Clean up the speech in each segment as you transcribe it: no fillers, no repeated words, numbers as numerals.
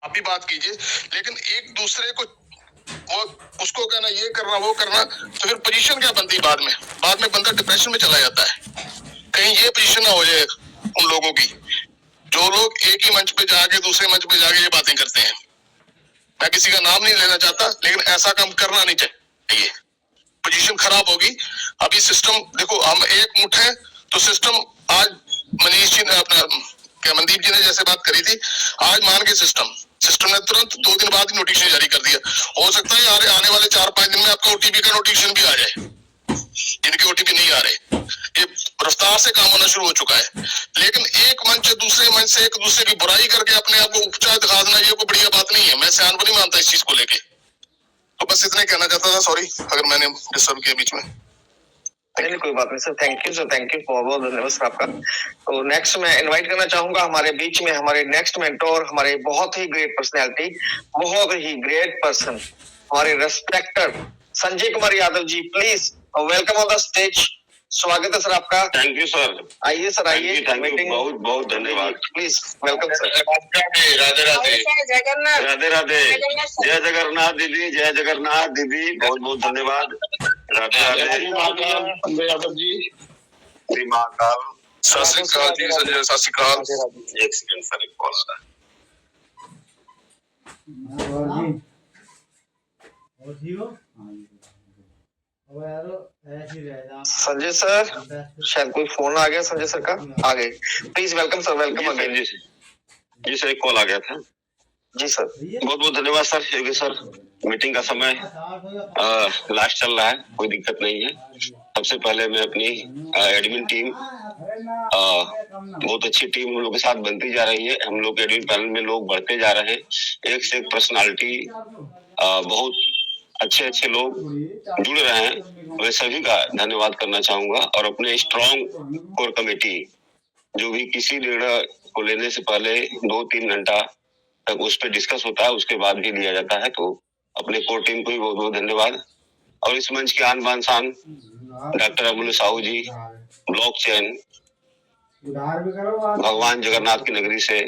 आप भी बात कीजिए, लेकिन एक दूसरे को वो उसको कहना ये करना वो करना, तो फिर पोजीशन क्या बनती है बाद में बंदा डिप्रेशन में चला जाता है। कहीं ये पोजीशन ना हो जाए उन लोगों की जो लोग एक ही मंच पे जाके दूसरे मंच पे जाके ये बातें करते हैं। मैं किसी का नाम नहीं लेना चाहता, लेकिन ऐसा काम करना नहीं चाहिए। पोजीशन खराब होगी। अभी सिस्टम देखो, हम एक मुठ है तो सिस्टम आज मनीष जी ने अपना क्या मनदीप जी ने जैसे बात करी थी, आज मान के सिस्टम ने तुरंत 2 दिन बाद ही नोटिफिकेशन जारी कर दिया। हो सकता है आने वाले 4-5 दिन में आपका ओटीपी का नोटिफिकेशन भी आ जाए, जिनके ओटीपी नहीं आ रहे। ये रफ्तार से काम होना शुरू हो चुका है। लेकिन एक मंच दूसरे मंच से एक दूसरे की बुराई करके अपने आप को ऊंचा दिखा देना, ये कोई बढ़िया बात नहीं है। मैं सियान को नहीं मानता इस चीज को लेके। तो बस इतना कहना चाहता था, सॉरी अगर मैंने डिस्टर्ब किया बीच में। नहीं, कोई बात नहीं sir, thank you sir, thank you, बहुत बहुत धन्यवाद सर आपका। तो नेक्स्ट मैं इनवाइट करना चाहूंगा हमारे बीच में हमारे नेक्स्ट मेंटोर, हमारे बहुत ही ग्रेट पर्सनैलिटी, बहुत ही ग्रेट पर्सन, हमारे respected Sanjay Kumar Yadav ji, please welcome on the stage. स्वागत है सर आपका। Thank you sir. आइए सर, आइए। बहुत बहुत धन्यवाद। Please welcome sir. Radhe Radhe Radhe Radhe. जय जगन्नाथ दीदी, जय जगन्नाथ दीदी, बहुत बहुत धन्यवाद। राधे राधे यादव जी। श्री महाकाल। सत श्री अकाल जी संजय, सत श्री अकाल। एक सेकंड सर, एक कॉल आ रहा है। संजय सर, शायद कोई फोन आ गया संजय सर का, आ गए। Please welcome sir, welcome again. जी सर, एक कॉल आ गया था। जी सर, बहुत बहुत धन्यवाद सर। योगी सर, मीटिंग का समय लास्ट चल रहा है, कोई दिक्कत नहीं है। सबसे पहले मैं अपनी एडमिन टीम, बहुत अच्छी टीम हम लोग के साथ बनती जा रही है। हम लोग एडमिन पैनल में लोग बढ़ते जा रहे हैं। एक से एक पर्सनालिटी, बहुत अच्छे अच्छे लोग जुड़ रहे हैं। मैं सभी का धन्यवाद करना चाहूंगा। और अपने स्ट्रॉन्ग कोर कमेटी, जो भी किसी निर्णय को लेने से पहले 2-3 घंटा तक उस पर डिस्कस होता है, उसके बाद भी लिया जाता है। तो अपने कोर टीम को भी बहुत बहुत धन्यवाद। और इस मंच के आन बान शान डॉक्टर अमूल्य साहू जी, ब्लॉक चेन, भगवान जगन्नाथ की नगरी से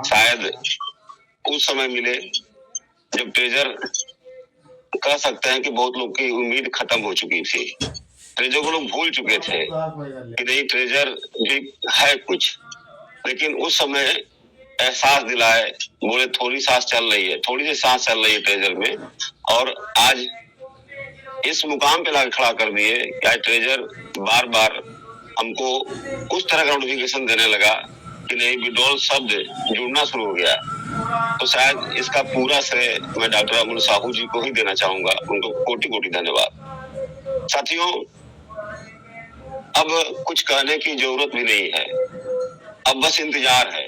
शायद उस समय मिले जब ट्रेजर, कह सकते हैं कि बहुत लोग की उम्मीद खत्म हो चुकी थी। ट्रेजर को लोग भूल चुके थे कि नहीं, ट्रेजर भी है कुछ। लेकिन उस समय एहसास दिलाए, बोले थोड़ी सांस चल रही है, थोड़ी सी सांस चल रही है ट्रेजर में। और आज इस मुकाम पे लाके खड़ा कर दिए कि आज ट्रेजर बार बार हमको उस तरह का नोटिफिकेशन देने लगा कि नहीं, विड्रॉल शब्द जुड़ना शुरू हो गया। तो शायद इसका पूरा श्रेय मैं डॉक्टर अमूल्य साहू जी को ही देना चाहूंगा। उनको कोटि कोटि धन्यवाद। साथियों, अब कुछ कहने की जरूरत भी नहीं है, अब बस इंतजार है।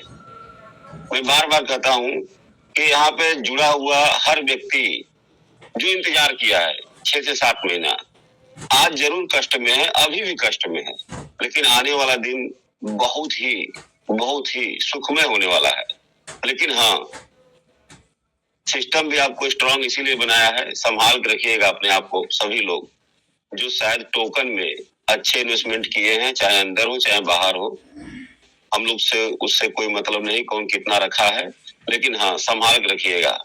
मैं बार बार कहता हूँ कि यहाँ पे जुड़ा हुआ हर व्यक्ति जो इंतजार किया है 6 से 7 महीना, आज जरूर कष्ट में है, अभी भी कष्ट में है, लेकिन आने वाला दिन बहुत ही सुखमय होने वाला है। लेकिन हाँ, सिस्टम भी आपको स्ट्रांग इसीलिए बनाया है, संभाल के रखिएगा अपने आप को। सभी लोग जो शायद टोकन में अच्छे इन्वेस्टमेंट किए हैं, चाहे अंदर हो चाहे बाहर हो, हम लोग से उससे कोई मतलब नहीं कौन कितना रखा है, लेकिन हाँ, संभाल के रखिएगा।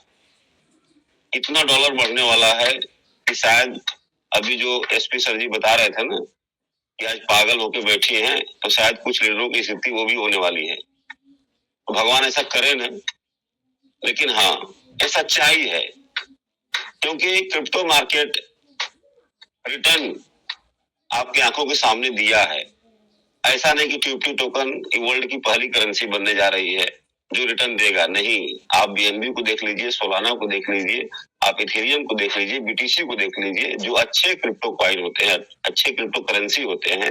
इतना डॉलर बढ़ने वाला है कि शायद अभी जो एसपी सर जी बता रहे थे ना कि आज पागल होके बैठी हैं, तो शायद कुछ लीडरों की स्थिति वो भी होने वाली है। तो भगवान ऐसा करे ना, लेकिन हाँ, ये सच्चाई है। क्योंकि क्रिप्टो मार्केट रिटर्न आपकी आंखों के सामने दिया है। ऐसा नहीं कि ट्यूटी टोकन वर्ल्ड की पहली करेंसी बनने जा रही है जो रिटर्न देगा, नहीं। आप बीएनबी को देख लीजिए, सोलाना को देख लीजिए, आप इथेरियम को देख लीजिए, बीटीसी को देख लीजिए। जो अच्छे क्रिप्टो कॉइन होते हैं, अच्छे क्रिप्टो करेंसी होते हैं,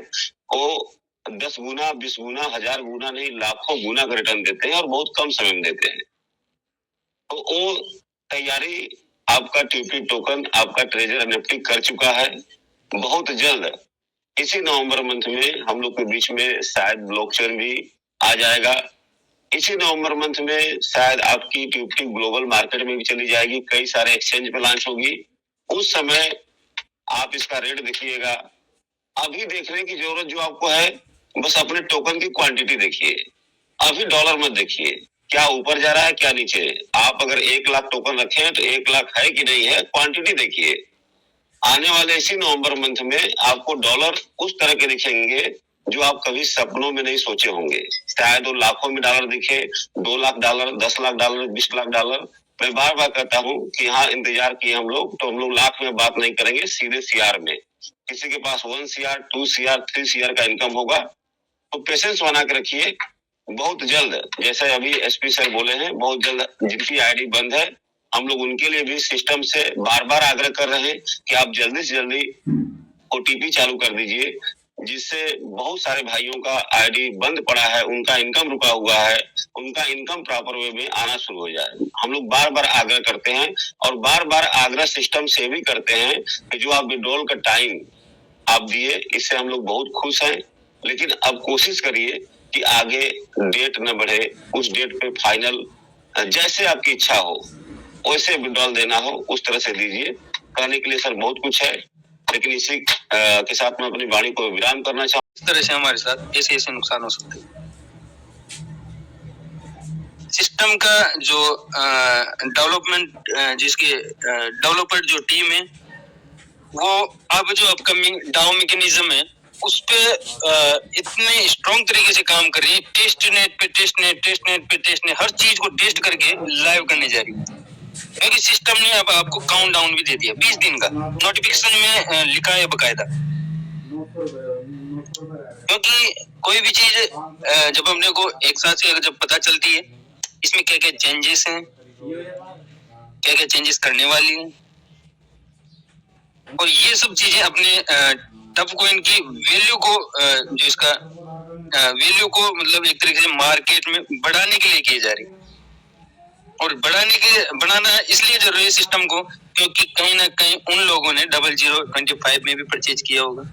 वो 10 गुना, 20 गुना, 1000 गुना नहीं, लाखों गुना का रिटर्न देते हैं और बहुत कम समय में देते हैं। तो वो तैयारी आपका ट्यूटी टोकन, आपका ट्रेजर एनएफटी कर चुका है। बहुत जल्द इसी नवंबर मंथ में हम लोग के बीच में शायद ब्लॉकचेन भी आ जाएगा। इसी नवंबर मंथ में शायद आपकी ट्यूटी ग्लोबल मार्केट में भी चली जाएगी, कई सारे एक्सचेंज पे लॉन्च होगी। उस समय आप इसका रेट देखिएगा। अभी देखने की जरूरत जो आपको है, बस अपने टोकन की क्वांटिटी देखिए, अभी डॉलर मत देखिए। क्या ऊपर जा रहा है क्या नीचे। आप अगर 1 लाख टोकन रखे हैं तो 1 लाख है कि नहीं है, क्वांटिटी देखिए। आने वाले इसी नवंबर मंथ में आपको डॉलर उस तरह के दिखेंगे जो आप कभी सपनों में नहीं सोचे होंगे। शायद वो लाखों में डॉलर दिखे, 2 lakh dollar, 10 lakh dollar, 20 lakh dollar. मैं बार बार कहता हूँ कि हाँ, इंतजार किए हम लोग, तो हम लोग लाख में बात नहीं करेंगे, सीधे सीआर में। किसी के पास 1 सीआर, 2 सीआर, 3 सीआर का इनकम होगा तो पेशेंस बना के रखिए। बहुत जल्द, जैसे अभी एसपी सर बोले हैं, बहुत जल्द जिनकी आईडी बंद है, हम लोग उनके लिए भी सिस्टम से बार बार आग्रह कर रहे हैं कि आप जल्दी से जल्दी ओटीपी चालू कर दीजिए, जिससे बहुत सारे भाइयों का आईडी बंद पड़ा है, उनका इनकम रुका हुआ है, उनका इनकम प्रॉपर वे में आना शुरू हो जाए। हम लोग बार बार आग्रह करते हैं और बार बार आग्रह सिस्टम से भी करते हैं कि जो आप विड्रॉल का टाइम आप दिए, इससे हम लोग बहुत खुश हैं। लेकिन अब कोशिश करिए कि आगे डेट न बढ़े, उस डेट पे फाइनल जैसे आपकी इच्छा हो वैसे विड्रॉल देना हो उस तरह से दीजिए। कहने के लिए सर बहुत कुछ है, लेकिन इसी के साथ मैं अपनी वाणी को विराम करना चाहूँ। इस तरह से हमारे साथ ऐसे ऐसे नुकसान हो सकते हैं। सिस्टम का जो डेवलपमेंट, जिसके डेवलपर जो टीम है, वो अब जो अपकमिंग डाउ मैकेनिज्म है उस पे इतने स्ट्रॉन्ग तरीके से काम कर रही है। टेस्ट नेट पे हर चीज को टेस्ट करके लाइव करने जा रही है। क्योंकि सिस्टम ने अब आपको काउंट डाउन भी दे दिया 20 दिन का, नोटिफिकेशन में लिखा है बकायदा। क्योंकि कोई भी चीज जब अपने को एक साथ से जब पता चलती है इसमें क्या क्या चेंजेस हैं, क्या क्या चेंजेस करने वाली हैं, और ये सब चीजें अपने टफ कॉइन की वैल्यू को जो इसका वैल्यू को मतलब एक तरीके से मार्केट में बढ़ाने के लिए की जा रही है। और बढ़ाना इसलिए जरूरी है सिस्टम को, क्योंकि कहीं ना कहीं उन लोगों ने 0025 में भी परचेज किया होगा,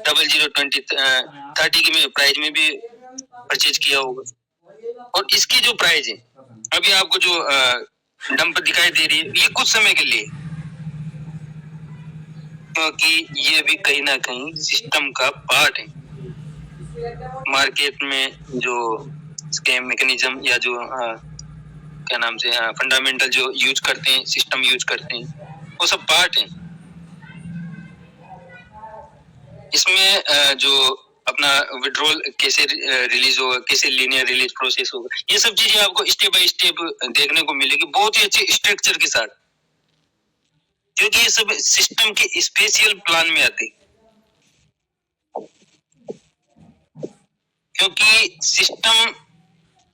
0030 की प्राइस में भी परचेज किया होगा। और इसकी जो प्राइस है अभी आपको जो डंप दिखाई दे रही है, ये कुछ समय के लिए, क्योंकि ये भी कहीं ना कहीं सिस्टम का पार्ट है। मार्केट में जो स्कैम मैकेनिज्म या जो क्या नाम से फंडामेंटल जो यूज करते हैं, सिस्टम यूज करते हैं, वो सब पार्ट है। इसमें जो अपना विड्रॉल कैसे रिलीज होगा, कैसे लीनियर रिलीज प्रोसेस होगा, ये सब चीजें आपको स्टेप बाय स्टेप देखने को मिलेगी, बहुत ही अच्छे स्ट्रक्चर के साथ। क्योंकि ये सब सिस्टम के स्पेशल प्लान में आते, क्योंकि सिस्टम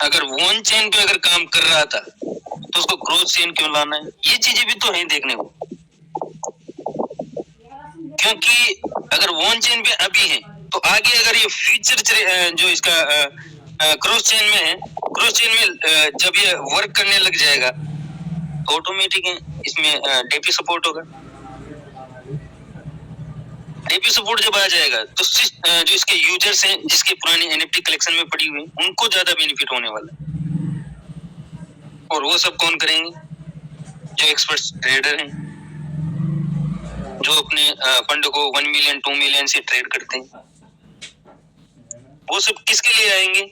अगर वन चेन पे अगर काम कर रहा था तो उसको क्रॉस चेन क्यों लाना है, ये चीजें भी तो है देखने को। क्योंकि अगर वन चेन पे अभी है तो आगे अगर ये फ्यूचर जो इसका क्रॉस चेन में है, क्रॉस चेन में जब ये वर्क करने लग जाएगा तो ऑटोमेटिक है इसमें डीपी सपोर्ट होगा। डीपी सपोर्ट जब आ जाएगा तो जो इसके यूजर्स हैं, जिसके पुरानी एनएफटी कलेक्शन में पड़ी हुई, उनको ज्यादा बेनिफिट होने वाला है। और वो सब कौन करेंगे? जो एक्सपर्ट ट्रेडर हैं, जो अपने फंड को 1 मिलियन 2 मिलियन से ट्रेड करते हैं। वो सब किसके लिए आएंगे?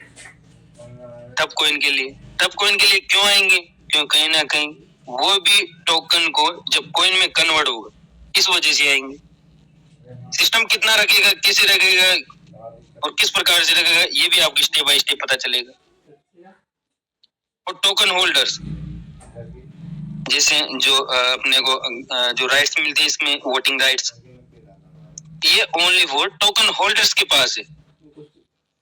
टफ कॉइन के लिए। टफ कॉइन के लिए क्यों आएंगे? क्यों कहीं ना कहीं वो भी टोकन को जब कॉइन में कन्वर्ट होगा, इस वजह से आएंगे। सिस्टम कितना रखेगा, कैसे रखेगा और किस प्रकार से रखेगा, ये भी आपको स्टेप बाय स्टेप पता चलेगा। और टोकन होल्डर्स जैसे जो अपने को जो राइट्स मिलते हैं, इसमें वोटिंग राइट्स, ये ओनली फॉर टोकन होल्डर्स के पास है।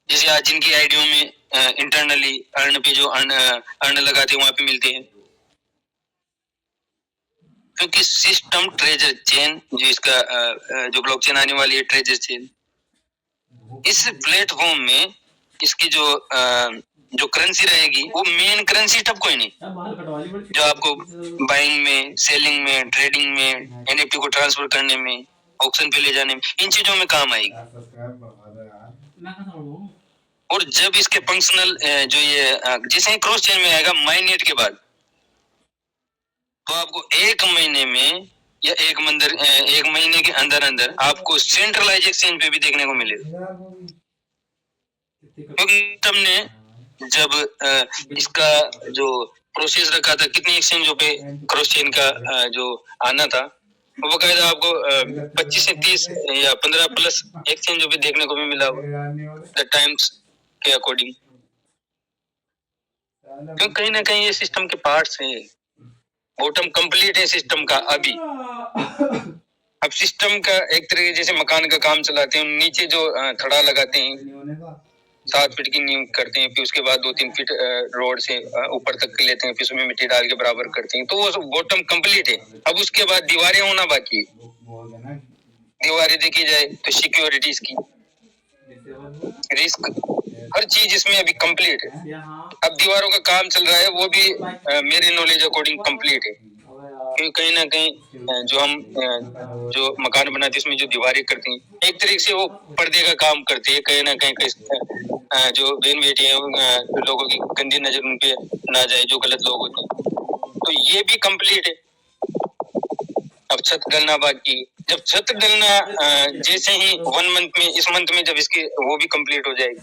जैसे आज जिनकी आईडियो में इंटरनली अर्न पे जो अर्न लगाते हैं वहां पे मिलते हैं। क्योंकि सिस्टम ट्रेजर चेन जो इसका जो ब्लॉकचेन आने वाली है, ट्रेजर चेन, इस प्लेटफॉर्म में इसकी जो करेंसी रहेगी वो मेन करेंसी टफ कॉइन है, जो आपको बाइंग में, सेलिंग में, ट्रेडिंग में, एनएफटी को ट्रांसफर करने में, ऑक्शन पे ले जाने में, इन चीजों में काम आएगी। और जब इसके फंक्शनल जो ये जैसे क्रॉस चेन में आएगा माइनेट के बाद, तो आपको 1 महीने में या 1 महीने के अंदर आपको सेंट्रलाइज एक्सचेंज पे भी देखने को मिलेगा। क्योंकि हमने जब इसका जो प्रोसेस रखा था, कितनी एक्सचेंजों पे क्रॉस चेन का जो आना था, वो बकायदा आपको 25 से 30 या 15 प्लस एक्सचेंजों पे देखने को भी मिला द टाइम्स के अकॉर्डिंग। तो कहीं ना कहीं ये सिस्टम के पार्ट्स हैं, बॉटम कंप्लीट है सिस्टम का अभी। अब सिस्टम का एक तरीके जैसे मकान का काम चलाते हैं, नीचे जो थड़ा लगाते हैं 7 फीट की नींव करते हैं, फिर उसके बाद 2-3 फीट रोड से ऊपर तक लेते हैं, फिर उसमें मिट्टी डाल के बराबर करते हैं, तो वो बॉटम कंप्लीट है। अब उसके बाद दीवारें होना बाकी है। दीवारें देखी जाए तो सिक्योरिटीज की, रिस्क, हर चीज इसमें अभी कंप्लीट है। अब दीवारों का काम चल रहा है, वो भी मेरे नॉलेज अकॉर्डिंग कंप्लीट है, क्योंकि कहीं ना कहीं जो हम जो मकान बनाते हैं इसमें जो दीवारें करती हैं, एक तरीके से वो पर्दे का काम करती है। कहीं ना कहीं जो बहन बेटी है, लोगों की गंदी नजर उन पे ना जाए, जो गलत लोग होते हैं, तो ये भी कंप्लीट है। अब छत डलना बाकी, जब छत डलना जैसे ही 1 मंथ में, इस मंथ में जब इसकी वो भी कंप्लीट हो जाएगी,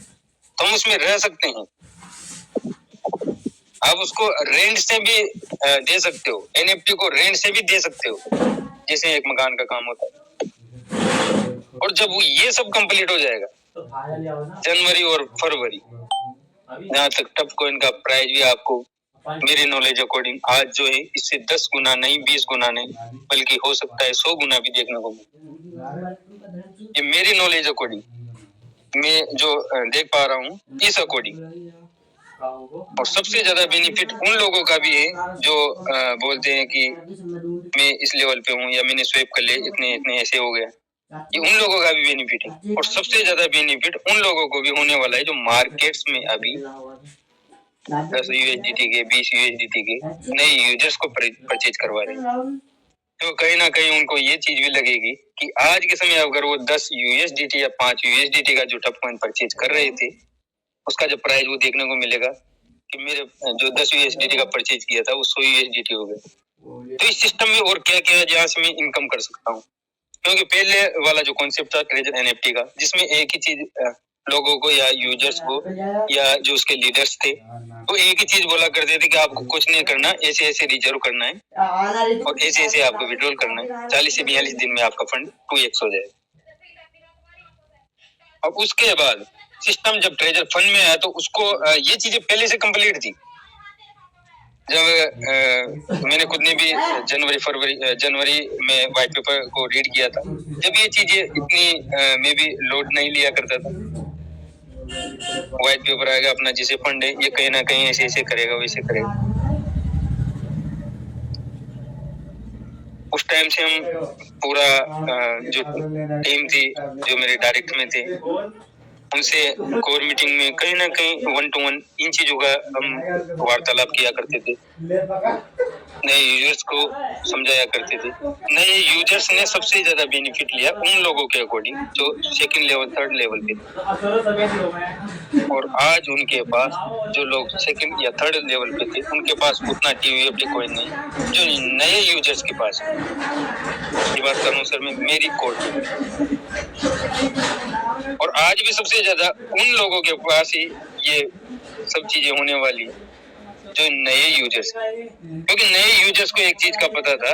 तो हम उसमें रह सकते हैं। आप उसको रेंट से भी दे सकते हो, एनएफटी को रेंट से भी दे सकते हो, जैसे एक मकान का काम होता है। और जब वो ये सब कंप्लीट हो जाएगा जनवरी और फरवरी, जहाँ तक टफ कॉइन का प्राइस भी आपको मेरी नॉलेज अकॉर्डिंग आज जो है इससे 10 गुना नहीं, 20 गुना नहीं, बल्कि हो सकता है 100 गुना भी देखने को मिले। ये मेरी नॉलेज अकॉर्डिंग मैं जो देख पा रहा हूँ इस अकॉर्डिंग। और सबसे ज्यादा बेनिफिट उन लोगों का भी है जो बोलते हैं कि मैं इस लेवल पे हूँ या मैंने स्वेप कर लिया, इतने इतने ऐसे हो गया, ये उन लोगों का भी बेनिफिट है। और सबसे ज्यादा बेनिफिट उन लोगों को भी होने वाला है जो मार्केट्स में अभी 10 USDT के, 20 USDT के नए यूजर्स को परचेज करवा रहे हैं। तो कहीं ना कहीं उनको ये चीज भी लगेगी कि आज के समय अगर वो 10 USDT या 5 USDT का जो टफ कॉइन परचेज कर रहे थे, उसका जब प्राइस वो देखने को मिलेगा कि मेरे जो 10 USDT का परचेज किया था वो 100 USDT हो गए। तो इस सिस्टम में और क्या क्या जहाँ से मैं इनकम कर सकता हूँ, क्योंकि पहले वाला जो कॉन्सेप्ट था ट्रेजर एनएफटी का, जिसमें एक ही चीज लोगों को या यूजर्स को या जो उसके लीडर्स थे वो एक ही चीज बोला करते थे कि आपको कुछ नहीं करना, ऐसे ऐसे रिजर्व करना है और ऐसे ऐसे आपको विड्रॉल करना है, 40 से 42 दिन में आपका फंड 2x हो जाएगा। अब उसके बाद सिस्टम जब ट्रेजर फंड में आया तो उसको ये चीजें पहले से कंप्लीट थी। जब मैंने खुद ने भी जनवरी में व्हाइट पेपर को रीड किया था, जब ये चीजें इतनी मैं भी लोड नहीं लिया करता था। व्हाइट पेपर आएगा अपना जिसे फंड है ये कहीं ना कहीं ऐसे ऐसे करेगा, वैसे करेगा। उस टाइम से हम पूरा जो टीम थी जो मेरे डायरेक्ट में थे, उनसे कोर मीटिंग में कहीं ना कहीं 1 to 1 इन चीजों का हम वार्तालाप किया करते थे, नए यूजर्स को समझाया करते थे। नए यूजर्स ने सबसे ज्यादा बेनिफिट लिया उन लोगों के अकॉर्डिंग जो 2nd लेवल 3rd लेवल पे, और आज उनके पास जो लोग 2nd या 3rd लेवल पे थे उनके पास उतना TVFD कोई नहीं जो नए यूजर्स के पास है। ये बात कर रहा हूँ सर मैं मेरी कोड, और आज भी सबसे ज्यादा उन लोगों के पास ही ये सब चीजें होने वाली जो नए यूजर्स, क्योंकि नए यूजर्स को एक चीज का पता था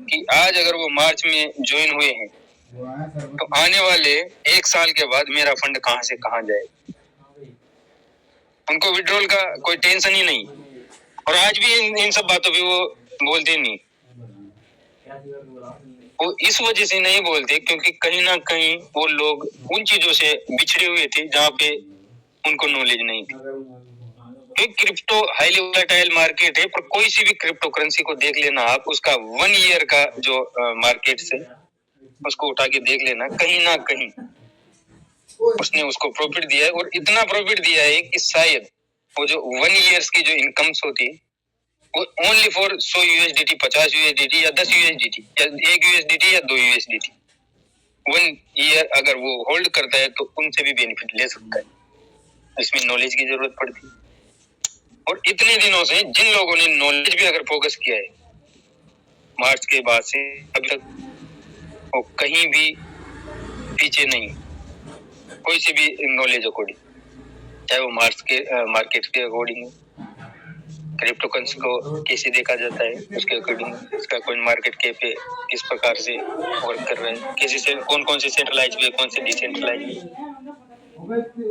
कि आज अगर वो मार्च में ज्वाइन हुए हैं तो आने वाले 1 साल के बाद मेरा फंड कहां से कहां जाए, उनको विड्रॉल का कोई टेंशन ही नहीं। और आज भी इन सब बातों पे वो बोलते नहीं, वो इस वजह से नहीं बोलते क्योंकि कहीं ना कहीं वो लोग उन चीजों से बिछड़े हुए थे जहाँ पे उनको नॉलेज नहीं थी। क्रिप्टो हाईली वोलेटाइल मार्केट है, पर कोई सी भी क्रिप्टो करेंसी को देख लेना आप, उसका 1 ईयर का जो मार्केट से उसको उठा के देख लेना, कहीं ना कहीं उसने उसको प्रॉफिट दिया है, और इतना प्रॉफिट दिया है कि शायद वो जो 1 ईयर्स की जो इनकम्स होती है वो ओनली फॉर 100 USDT, 50 USDT या 10 USDT या 1 USDT या 2 USDT 1 ईयर अगर वो होल्ड करता है तो उनसे भी बेनिफिट ले सकता है। इसमें नॉलेज की जरूरत पड़ती है, और इतने दिनों से जिन लोगों ने नॉलेज भी अगर फोकस किया है मार्च के बाद से अभी तक, वो कहीं भी पीछे नहीं, कोई से भी नॉलेज अकॉर्डिंग। चाहे वो मार्केट के अकॉर्डिंग, क्रिप्टोकरेंसी को कैसे देखा जाता है उसके अकॉर्डिंग, इसका कोइन मार्केट कैप किस प्रकार से वर्क कर रहा है, कैसे से कौन से सेंट्रलाइज है, कौन से डिसेंट्रलाइज है,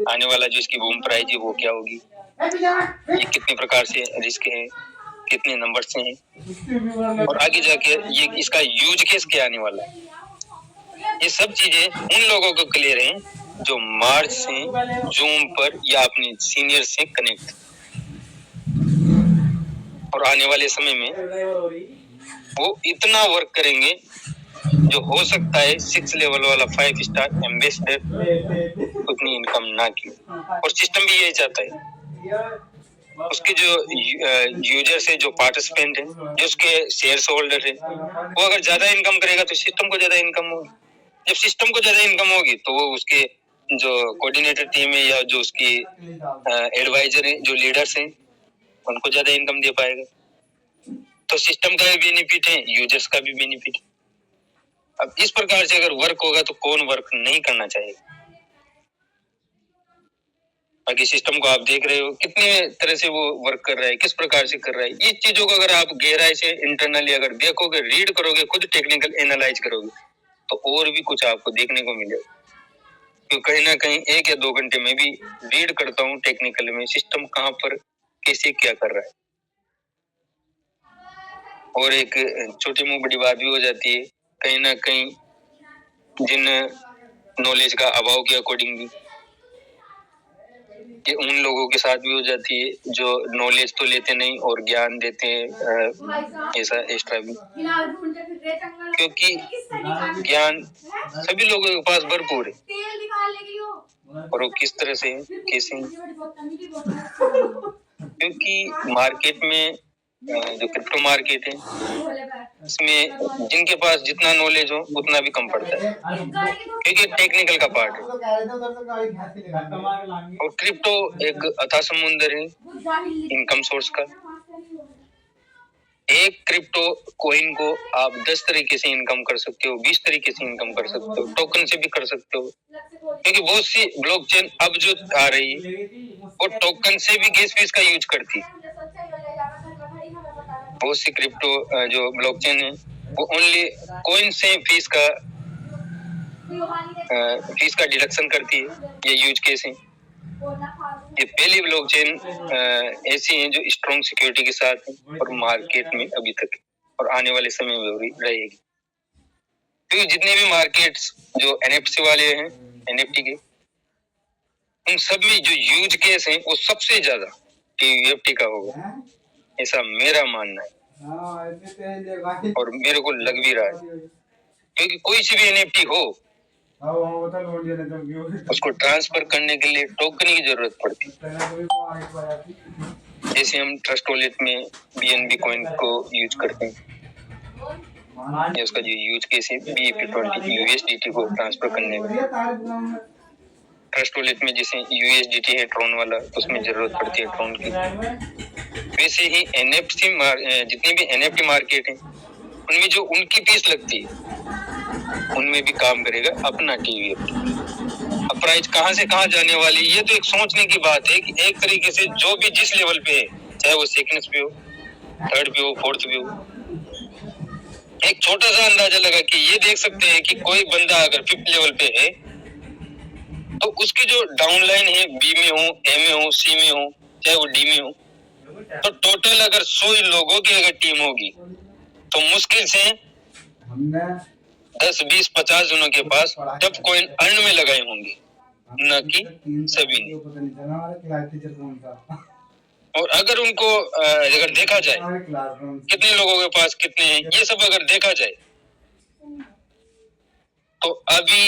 आने वाला जो इसकी बूम प्राइस है वो क्या होगी, ये कितने प्रकार से रिस्क है, कितने नंबर से हैं, और आगे जाके ये इसका यूज केस क्या आने वाला है, ये सब चीजें उन लोगों को क्लियर है जो मार्च से जूम पर या अपने सीनियर से कनेक्ट, और आने वाले समय में वो इतना वर्क करेंगे जो हो सकता है 6 लेवल वाला 5 स्टार एम्बेसडर उतनी इनकम ना की, और सिस्टम भी यही चाहता है। उसके जो यूजर्स है, जो पार्टिसिपेंट है, जो उसके शेयर होल्डर है, वो अगर ज्यादा इनकम करेगा तो सिस्टम को ज्यादा इनकम होगी। जब सिस्टम को ज्यादा इनकम होगी तो वो उसके जो कोऑर्डिनेटर टीम है या जो उसकी एडवाइजर है, जो लीडर्स हैं, उनको ज्यादा इनकम दे पाएगा। तो सिस्टम का भी बेनिफिट है, यूजर्स का भी बेनिफिट है। अब इस प्रकार से अगर वर्क होगा तो कौन वर्क नहीं करना चाहेगा। बाकी सिस्टम को आप देख रहे हो कितने तरह से वो वर्क कर रहा है, किस प्रकार से कर रहा है। ये चीजों को अगर आप गहराई से इंटरनली अगर देखोगे, रीड करोगे, खुद टेक्निकल एनालाइज करोगे तो और भी कुछ आपको देखने को मिलेगा। तो कहीं ना कहीं 1 या 2 घंटे में भी रीड करता हूँ टेक्निकल में, सिस्टम कहाँ पर कैसे क्या कर रहा है। और एक छोटी मुंह बड़ी बात भी हो जाती है कहीं ना कहीं, जिन नॉलेज का अभाव के अकॉर्डिंग भी ये उन लोगों के साथ भी हो जाती है जो नॉलेज तो लेते नहीं और ज्ञान देते हैं ऐसा एक्स्ट्रा भी, क्योंकि ज्ञान सभी लोगों के पास भरपूर है और वो किस तरह से कैसे, क्योंकि मार्केट में जो क्रिप्टो मार्केट है इसमें जिनके पास जितना नॉलेज हो उतना भी कम पड़ता है, क्योंकि टेक्निकल का पार्ट है। और क्रिप्टो एक अथाह समुंदर है इनकम सोर्स का। एक क्रिप्टो कोइन को आप 10 तरीके से इनकम कर सकते हो, 20 तरीके से इनकम कर सकते हो, टोकन से भी कर सकते हो, क्योंकि बहुत सी ब्लॉकचेन अब जो आ रही है वो टोकन से भी गैस फीस का यूज करती है। बहुत सी क्रिप्टो जो ब्लॉकचेन है वो ओनली कॉइन से फीस का डिडक्शन करती है। ये यूज केस है। ये पहली ब्लॉकचेन ऐसी है जो स्ट्रॉन्ग सिक्योरिटी के साथ है और मार्केट में अभी तक और आने वाले समय में भी रहेगी। क्योंकि जितने भी मार्केट्स जो एनएफटी वाले हैं, एनएफटी के, उन सब में जो यूज केस है वो सबसे ज्यादा यूएफटी का होगा, ऐसा मेरा मानना है और मेरे को लग भी रहा है। क्योंकि कोई सी भी एनएफटी हो उसको ट्रांसफर करने के लिए टोकन की जरूरत पड़ती है। जैसे हम ट्रस्ट वॉलेट में बीएनबी कॉइन को यूज करते हैं, या उसका जो यूज केस है BEP20 यूएसडीटी को ट्रांसफर करने में। ट्रस्ट वॉलेट में जैसे यूएसडीटी है ट्रोन वाला, उसमें जरूरत पड़ती है ट्रोन की। वैसे ही एनएफटी जितनी भी एनएफटी मार्केट है उनमें जो उनकी फीस लगती है उनमें भी काम करेगा अपना टीवीएफ। अब प्राइस कहाँ से कहाँ जाने वाली, ये तो एक सोचने की बात है कि एक तरीके से जो भी जिस लेवल पे है, चाहे वो सेकंड पे हो, थर्ड पे हो, फोर्थ पे हो, एक छोटा सा अंदाजा लगा कि ये देख सकते हैं कि कोई बंदा अगर 5th लेवल पे है तो उसकी जो डाउनलाइन है बी में हो, ए में हो, सी में हो, चाहे वो डी में हो, तो टोटल अगर 100 लोगों की अगर टीम होगी तो मुश्किल से 10, 20, 50 जनों के पास टफ कॉइन अर्न में लगाए होंगे, न कि सभी ने। और अगर उनको अगर देखा जाए कितने लोगों के पास कितने हैं, ये सब अगर देखा जाए तो अभी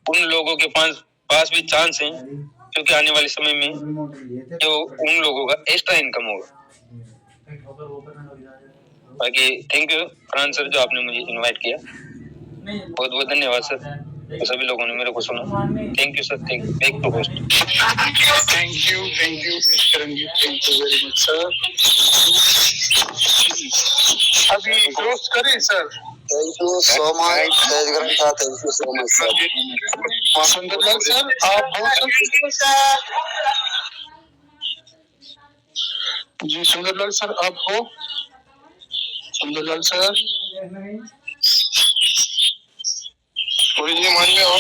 उन लोगों के पास भी चांस है, क्योंकि आने वाले समय में जो उन लोगों का एक्स्ट्रा इनकम होगा। बाकी थैंक यू फरहान सर जो आपने मुझे इनवाइट किया, बहुत बहुत धन्यवाद सर। तो सभी लोगों ने मेरे को सुना, thank you sir, thank you. Back to host. Thank you Chiranjeev, thank you very much sir. अभी क्लोज करें sir. Thank you so much Tejgranth sahab, thank you so much sir. Sundarlal sir आप बहुत जी सुंदरलाल सर, आप हो? सुंदरलाल सर, जी मान में हो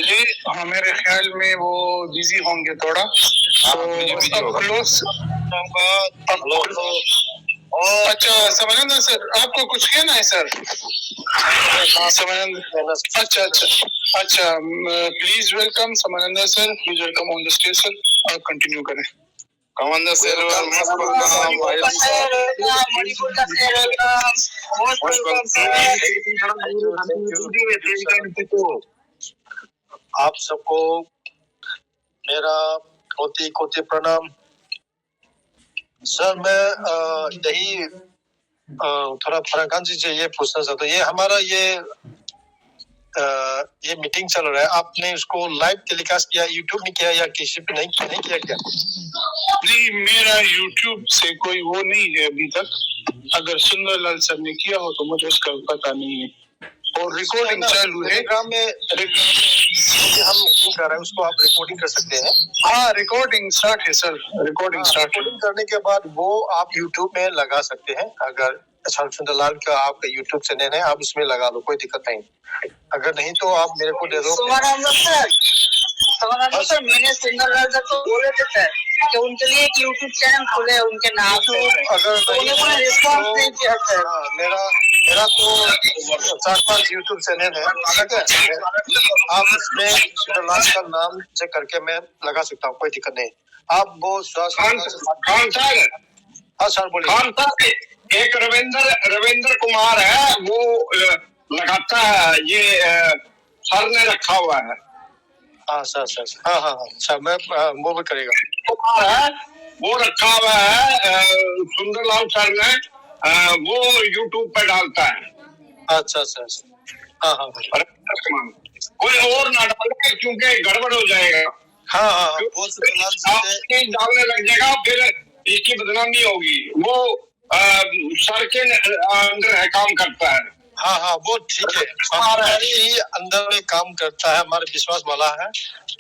जी? हाँ, मेरे ख्याल में वो बिजी होंगे थोड़ा, तो क्लोज। अच्छा समानंद सर, आपको कुछ कहना है सर? समानंद, अच्छा अच्छा अच्छा, please welcome Samanand sir, please welcome on the stage sir, आप कंटिन्यू करें। कमांडर सर, आप सबको मेरा कोटि कोटि प्रणाम। सर मैं यही थोड़ा फराखान जी से ये पूछना चाहता हूँ, ये हमारा ये मीटिंग चल रहा है, आपने उसको लाइव टेलीकास्ट किया, यूट्यूब में किया या किसी पे नहीं किया क्या? नहीं, मेरा यूट्यूब से कोई वो नहीं है अभी तक। अगर सुंदरलाल सर ने किया हो तो मुझे उसका पता नहीं है। और रिकॉर्डिंग चालू है टेलीग्राम में हम मीटिंग कर रहे हैं, उसको आप रिकॉर्डिंग कर सकते हैं। हाँ, रिकॉर्डिंग स्टार्ट है सर, रिकॉर्डिंग स्टार्ट है। रिकॉर्डिंग करने के बाद वो आप यूट्यूब में लगा सकते हैं। अगर सुंदरलाल का आपका यूट्यूब चैनल है, आप उसमें लगा लो, कोई दिक्कत नहीं। अगर नहीं तो आप मेरे को दे दो। सर मैंने सुंदरलाल सर को बोले थे कि उनके लिए एक यूट्यूब चैनल खोले उनके नाम से, अगर उन्होंने रिस्पॉन्स नहीं किया सर। मेरा तो 4-5 यूट्यूब चैनल है, ठीक है? आप इसमें सुंदरलाल का नाम से करके मैं लगा सकता हूँ, कोई दिक्कत नहीं। आप वो खान सर, हाँ सर बोलिए। खान सर, एक रविंद्र कुमार है, वो लगाता है, ये सर ने रखा हुआ है। हाँ सर हाँ सर, मैं वो भी करेगा। कुमार है, वो रखा हुआ है सुंदरलाल सर ने, वो यूट्यूब पे डालता है। अच्छा हाँ कोई और ना डाले क्योंकि गड़बड़ हो जाएगा। हाँ वो सुंदरलाल से डालने लग जाएगा, फिर इसकी बदनामी होगी। वो सर के अंदर है, काम करता है। हाँ वो ठीक है, हमारे ही अंदर में काम करता है, हमारे विश्वास वाला है,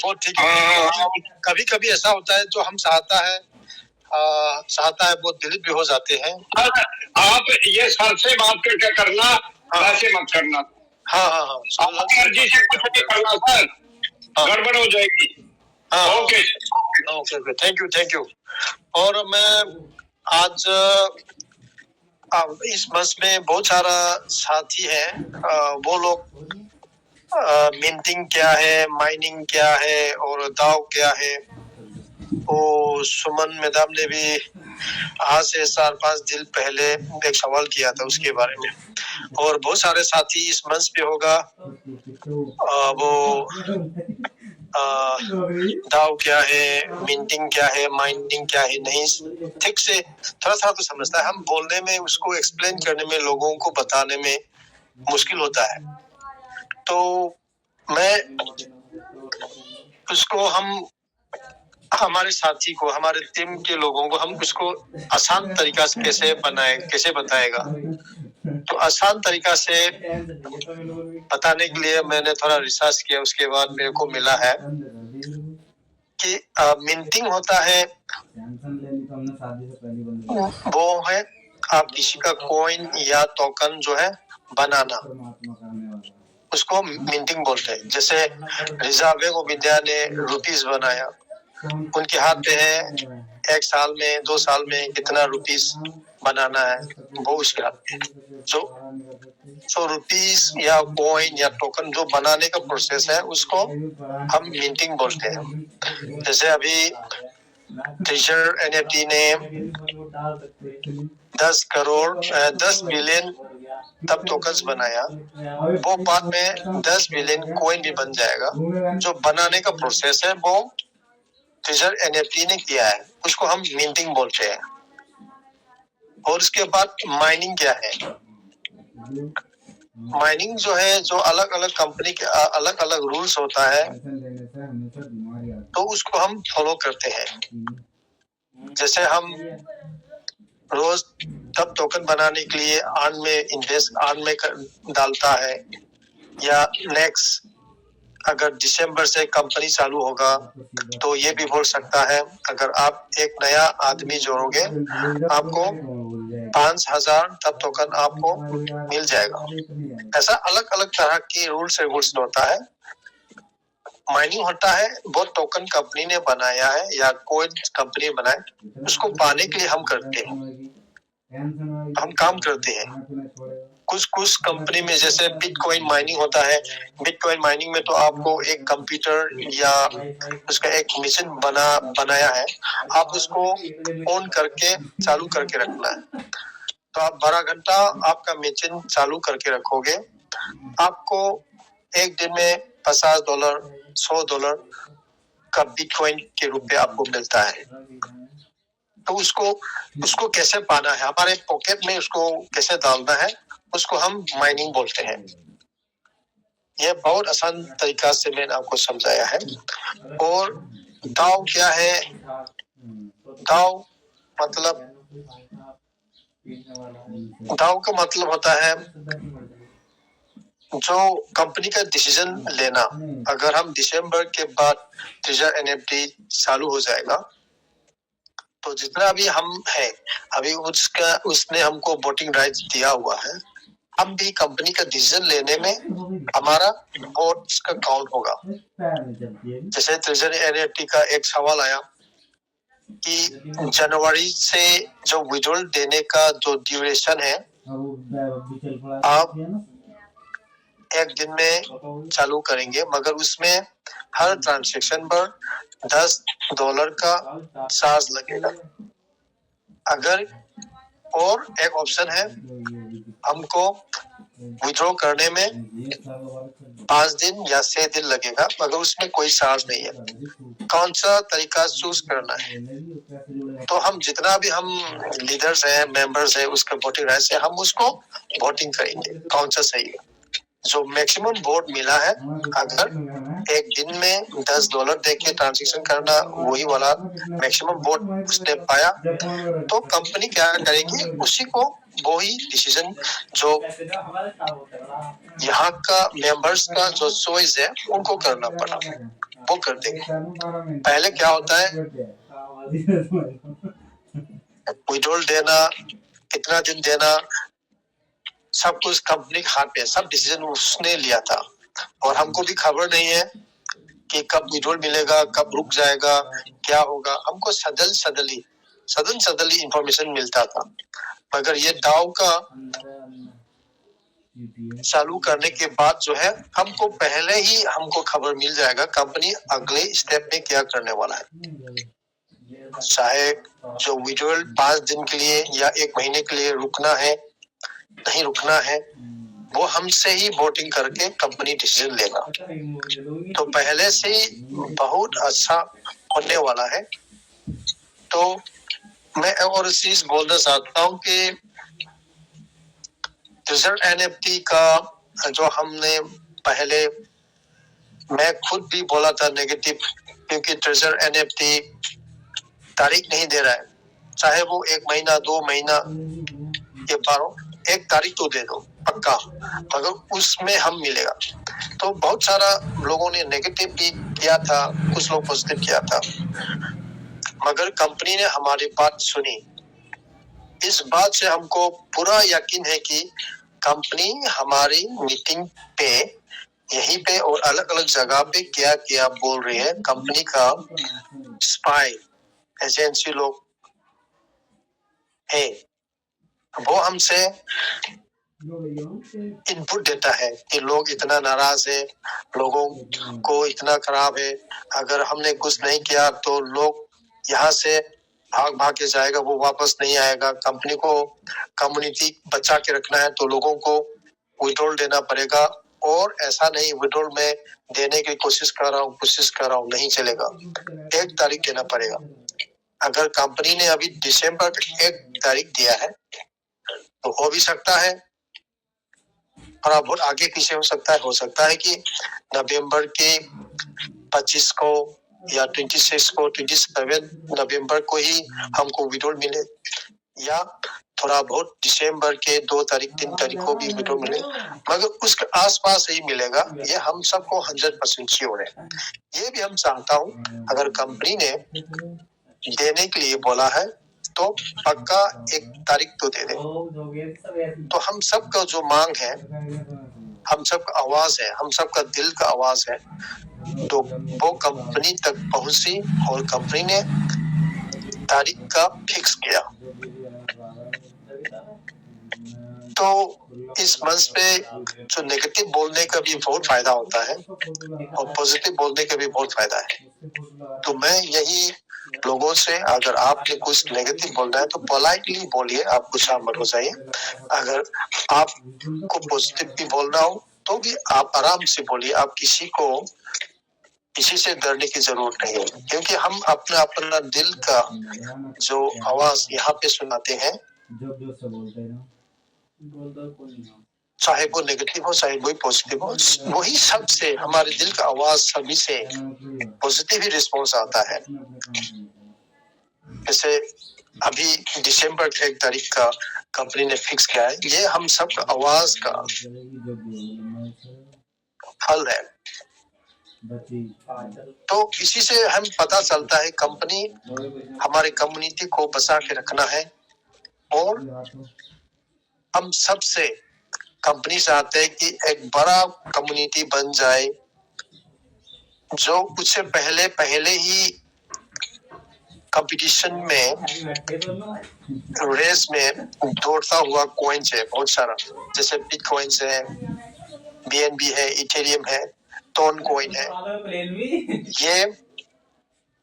वो ठीक है। कभी कभी ऐसा होता है जो हम चाहता है वो डिलीट भी हो जाते हैं। आप ये सर से बात करके करना, ऐसे मत करना। हाँ मर्जी से करना सर, गड़बड़ हो जाएगी। Okay thank you. और मैं आज इस बस में बहुत सारा साथी है, वो लोग मिंटिंग क्या है, माइनिंग क्या है और दाव क्या है, वो सुमन मैडम ने भी आज से 4-5 दिन पहले एक सवाल किया था उसके बारे में। और बहुत सारे साथी इस मंच पे होगा, वो दाव क्या है, मिंटिंग क्या है, माइनिंग क्या है, नहीं ठीक से थोड़ा तो समझता है। हम बोलने में, उसको एक्सप्लेन करने में, लोगों को बताने में मुश्किल होता है, तो मैं उसको हमारे साथी को, हमारे टीम के लोगों को हम उसको आसान तरीका से कैसे बताएगा, तो आसान तरीका से बताने के लिए मैंने थोड़ा रिसर्च किया। उसके बाद मेरे को मिला है कि मिंटिंग होता है, वो है आप किसी का कॉइन या टोकन जो है बनाना, उसको मिंटिंग बोलते हैं। जैसे रिजर्व विद्या ने रुपीस बनाया, उनके हाथ पे है 1 साल में 2 साल में कितना रुपीस बनाना है, वो उसके हाथ में। जो रुपीस या कॉइन या टोकन जो बनाने का प्रोसेस है, उसको हम मिंटिंग बोलते हैं। जैसे अभी टीचर NFT ने 10 बिलियन तब टोकन्स बनाया, वो बाद में 10 बिलियन कॉइन भी बन जाएगा। जो बनाने का प्रोसेस है वो टीचर NFT ने किया है, उसको हम मिंटिंग बोलते हैं। और उसके बाद माइनिंग क्या है, माइनिंग जो है, जो अलग अलग कंपनी के अलग अलग रूल्स होता है, तो उसको हम फॉलो करते हैं। जैसे हम रोज तब टोकन बनाने के लिए आर्न में डालता है, या नेक्स्ट अगर दिसंबर से कंपनी चालू होगा तो ये भी बोल सकता है अगर आप एक नया आदमी जोड़ोगे आपको 5,000 तब टोकन आपको मिल जाएगा। ऐसा अलग अलग तरह की रूल्स रेगुलेशन होता है। माइनिंग होता है वो टोकन कंपनी ने बनाया है या कोई कंपनी बनाए, उसको पाने के लिए हम करते हैं, हम काम करते हैं। कुछ कंपनी में जैसे बिटकॉइन माइनिंग होता है, बिटकॉइन माइनिंग में तो आपको एक कंप्यूटर या उसका एक मशीन बनाया है, आप उसको ऑन करके चालू करके रखना है। तो आप 12 घंटा आपका मशीन चालू करके रखोगे, आपको एक दिन में $50 $100 का बिटकॉइन के रूप में आपको मिलता है। तो उसको कैसे पाना है, हमारे पॉकेट में उसको कैसे डालना है, उसको हम माइनिंग बोलते हैं। यह बहुत आसान तरीका से मैंने आपको समझाया है। और दाव क्या है? दाव का मतलब होता है जो कंपनी का डिसीजन लेना। अगर हम दिसंबर के बाद ट्रेजर एनएफटी चालू हो जाएगा तो जितना भी हम है अभी उसने हमको वोटिंग राइट दिया हुआ है, हम भी कंपनी का डिसीजन लेने में हमारा वोट का काउंट होगा। जैसे ट्रेजर एनएफटी का एक सवाल आया कि जनवरी से जो विड्रॉल देने का जो ड्यूरेशन है, आप एक दिन में चालू करेंगे मगर उसमें हर ट्रांजैक्शन पर $10 का चार्ज लगेगा। अगर और एक ऑप्शन है, हमको विड्रॉ करने में 5 दिन या 6 दिन लगेगा मगर उसमें कोई चार्ज नहीं है। कौन सा तरीका चूज करना है? तो हम जितना भी हम लीडर्स हैं, मेंबर्स हैं, उसका वोटिंग राइट से हम उसको वोटिंग करेंगे कौन सा सही है। जो मैक्सिमम वोट मिला है, अगर एक दिन में $10 देके ट्रांजैक्शन करना वही वाला मैक्सिमम वोट उसने पाया तो कंपनी क्या करेगी, उसी को वही डिसीजन जो यहाँ का मेंबर्स का जो चॉइस है उनको करना पड़ा, वो कर देंगे। पहले क्या होता है, विड्रॉल देना, कितना दिन देना, सब कुछ कंपनी के हाथ में, सब डिसीजन उसने लिया था और हमको भी खबर नहीं है कि कब विड्रॉल मिलेगा, कब रुक जाएगा, क्या होगा। हमको सडनली इंफॉर्मेशन मिलता था। मगर ये दाव का चालू करने के बाद जो है हमको पहले ही हमको खबर मिल जाएगा कंपनी अगले स्टेप में क्या करने वाला है। चाहे जो विड्रॉल 5 दिन के लिए या 1 महीने के लिए रुकना है, नहीं रुकना है, वो हमसे ही वोटिंग करके कंपनी डिसीजन लेगा। तो पहले से ही बहुत अच्छा होने वाला है। तो मैं और चीज बोलना चाहता हूँ कि ट्रेजर एनएफटी का जो हमने पहले, मैं खुद भी बोला था नेगेटिव, क्योंकि ट्रेजर एनएफटी तारीख नहीं दे रहा है। चाहे वो 1 महीना 2 महीना के बाद 1 तारीख तो दे दो पक्का, मगर उसमें हम मिलेगा। तो बहुत सारा लोगों ने नेगेटिव भी किया था, कुछ लोग पॉजिटिव किया था, मगर कंपनी ने हमारी बात सुनी। इस बात से हमको पूरा यकीन है कि कंपनी हमारी मीटिंग पे, यहीं पे और अलग अलग जगह पे क्या क्या बोल रही है, कंपनी का स्पाई एजेंसी लोग है, वो हमसे इनपुट देता है कि लोग इतना नाराज है, लोगों को इतना खराब है, अगर हमने कुछ नहीं किया तो लोग यहाँ से भाग के जाएगा, वो वापस नहीं आएगा। कंपनी को कम्युनिटी बचा के रखना है तो लोगों को विड्रॉल देना पड़ेगा, और ऐसा नहीं विड्रॉल में देने की कोशिश कर रहा हूँ, नहीं चलेगा। 1 तारीख देना पड़ेगा। अगर कंपनी ने अभी दिसंबर 1 तारीख दिया है तो हो भी सकता है, और बहुत आगे पीछे हो सकता है कि नवंबर के 25 को या 26 को, 27 नवंबर को ही हमको विड्रॉल मिले, या थोड़ा बहुत दिसंबर के 2 तारीख 3 तारीख को भी विड्रॉ मिले, मगर उसके आसपास ही मिलेगा, ये हम सबको 100% श्योर है। ये भी हम चाहता हूँ, अगर कंपनी ने देने के लिए बोला है तो पक्का 1 तारीख तो दे दे। तो हम सबका जो मांग है, हम सबका आवाज है, हम सबका दिल का आवाज है, तो वो कंपनी तक पहुंची और कंपनी ने तारीख का फिक्स किया। तो इस मंच पे जो नेगेटिव बोलने का भी बहुत फायदा होता है और पॉजिटिव बोलने का भी बहुत फायदा है। तो मैं यही लोगों से, अगर आपने कुछ नेगेटिव बोलना है तो पोलाइटली बोलिए, आप गुस्सा मत हो जाइए। अगर आपको पॉजिटिव भी बोलना हो तो भी आप आराम से बोलिए, आप किसी से डरने की जरूरत नहीं है, क्योंकि हम अपना दिल का जो आवाज यहाँ पे सुनाते हैं, चाहे वो नेगेटिव हो चाहे वो पॉजिटिव हो, वही सबसे हमारे दिल का आवाज सभी से पॉजिटिव ही रिस्पॉन्स आता है। जैसे अभी दिसंबर के 1 तारीख का कंपनी ने फिक्स किया है, ये हम सब का आवाज का फल है। तो इसी से हम पता चलता है कंपनी हमारे कम्युनिटी को बचा के रखना है, और हम सबसे कंपनी चाहते हैं कि एक बड़ा कम्युनिटी बन जाए, जो उससे पहले ही कंपटीशन में, रेस में दौड़ता हुआ कॉइन्स है बहुत सारा, जैसे बिटकॉइन्स है, BNB है, इथेरियम है, टोन कॉइन है। ये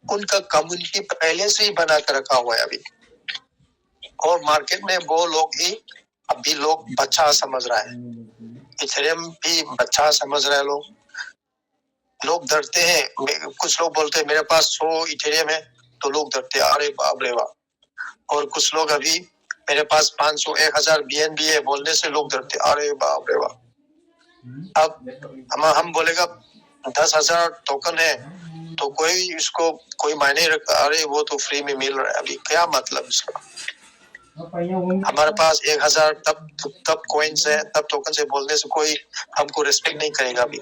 उनका कम्युनिटी पहले से ही बना कर रखा हुआ है अभी, और मार्केट में वो लोग ही अभी लोग बच्चा समझ रहा है। इथेरियम भी बच्चा समझ रहे हैं लोग डरते हैं। कुछ लोग बोलते हैं मेरे पास 100 इथेरियम है, तो लोग डरते हैं, अरे बाप रे बाप। और कुछ लोग अभी मेरे पास 500 1000 BNB है बोलने से लोग डरते हैं, अरे बाप रे बाप। अब हम बोलेगा 10,000 टोकन है तो कोई इसको कोई मायने नहीं रखता, अरे वो तो फ्री में मिल रहा है, अभी क्या मतलब इसका। हमारे पास 1000 तब कॉइन्स है, तब टोकन से बोलने से कोई हमको रिस्पेक्ट नहीं करेगा अभी।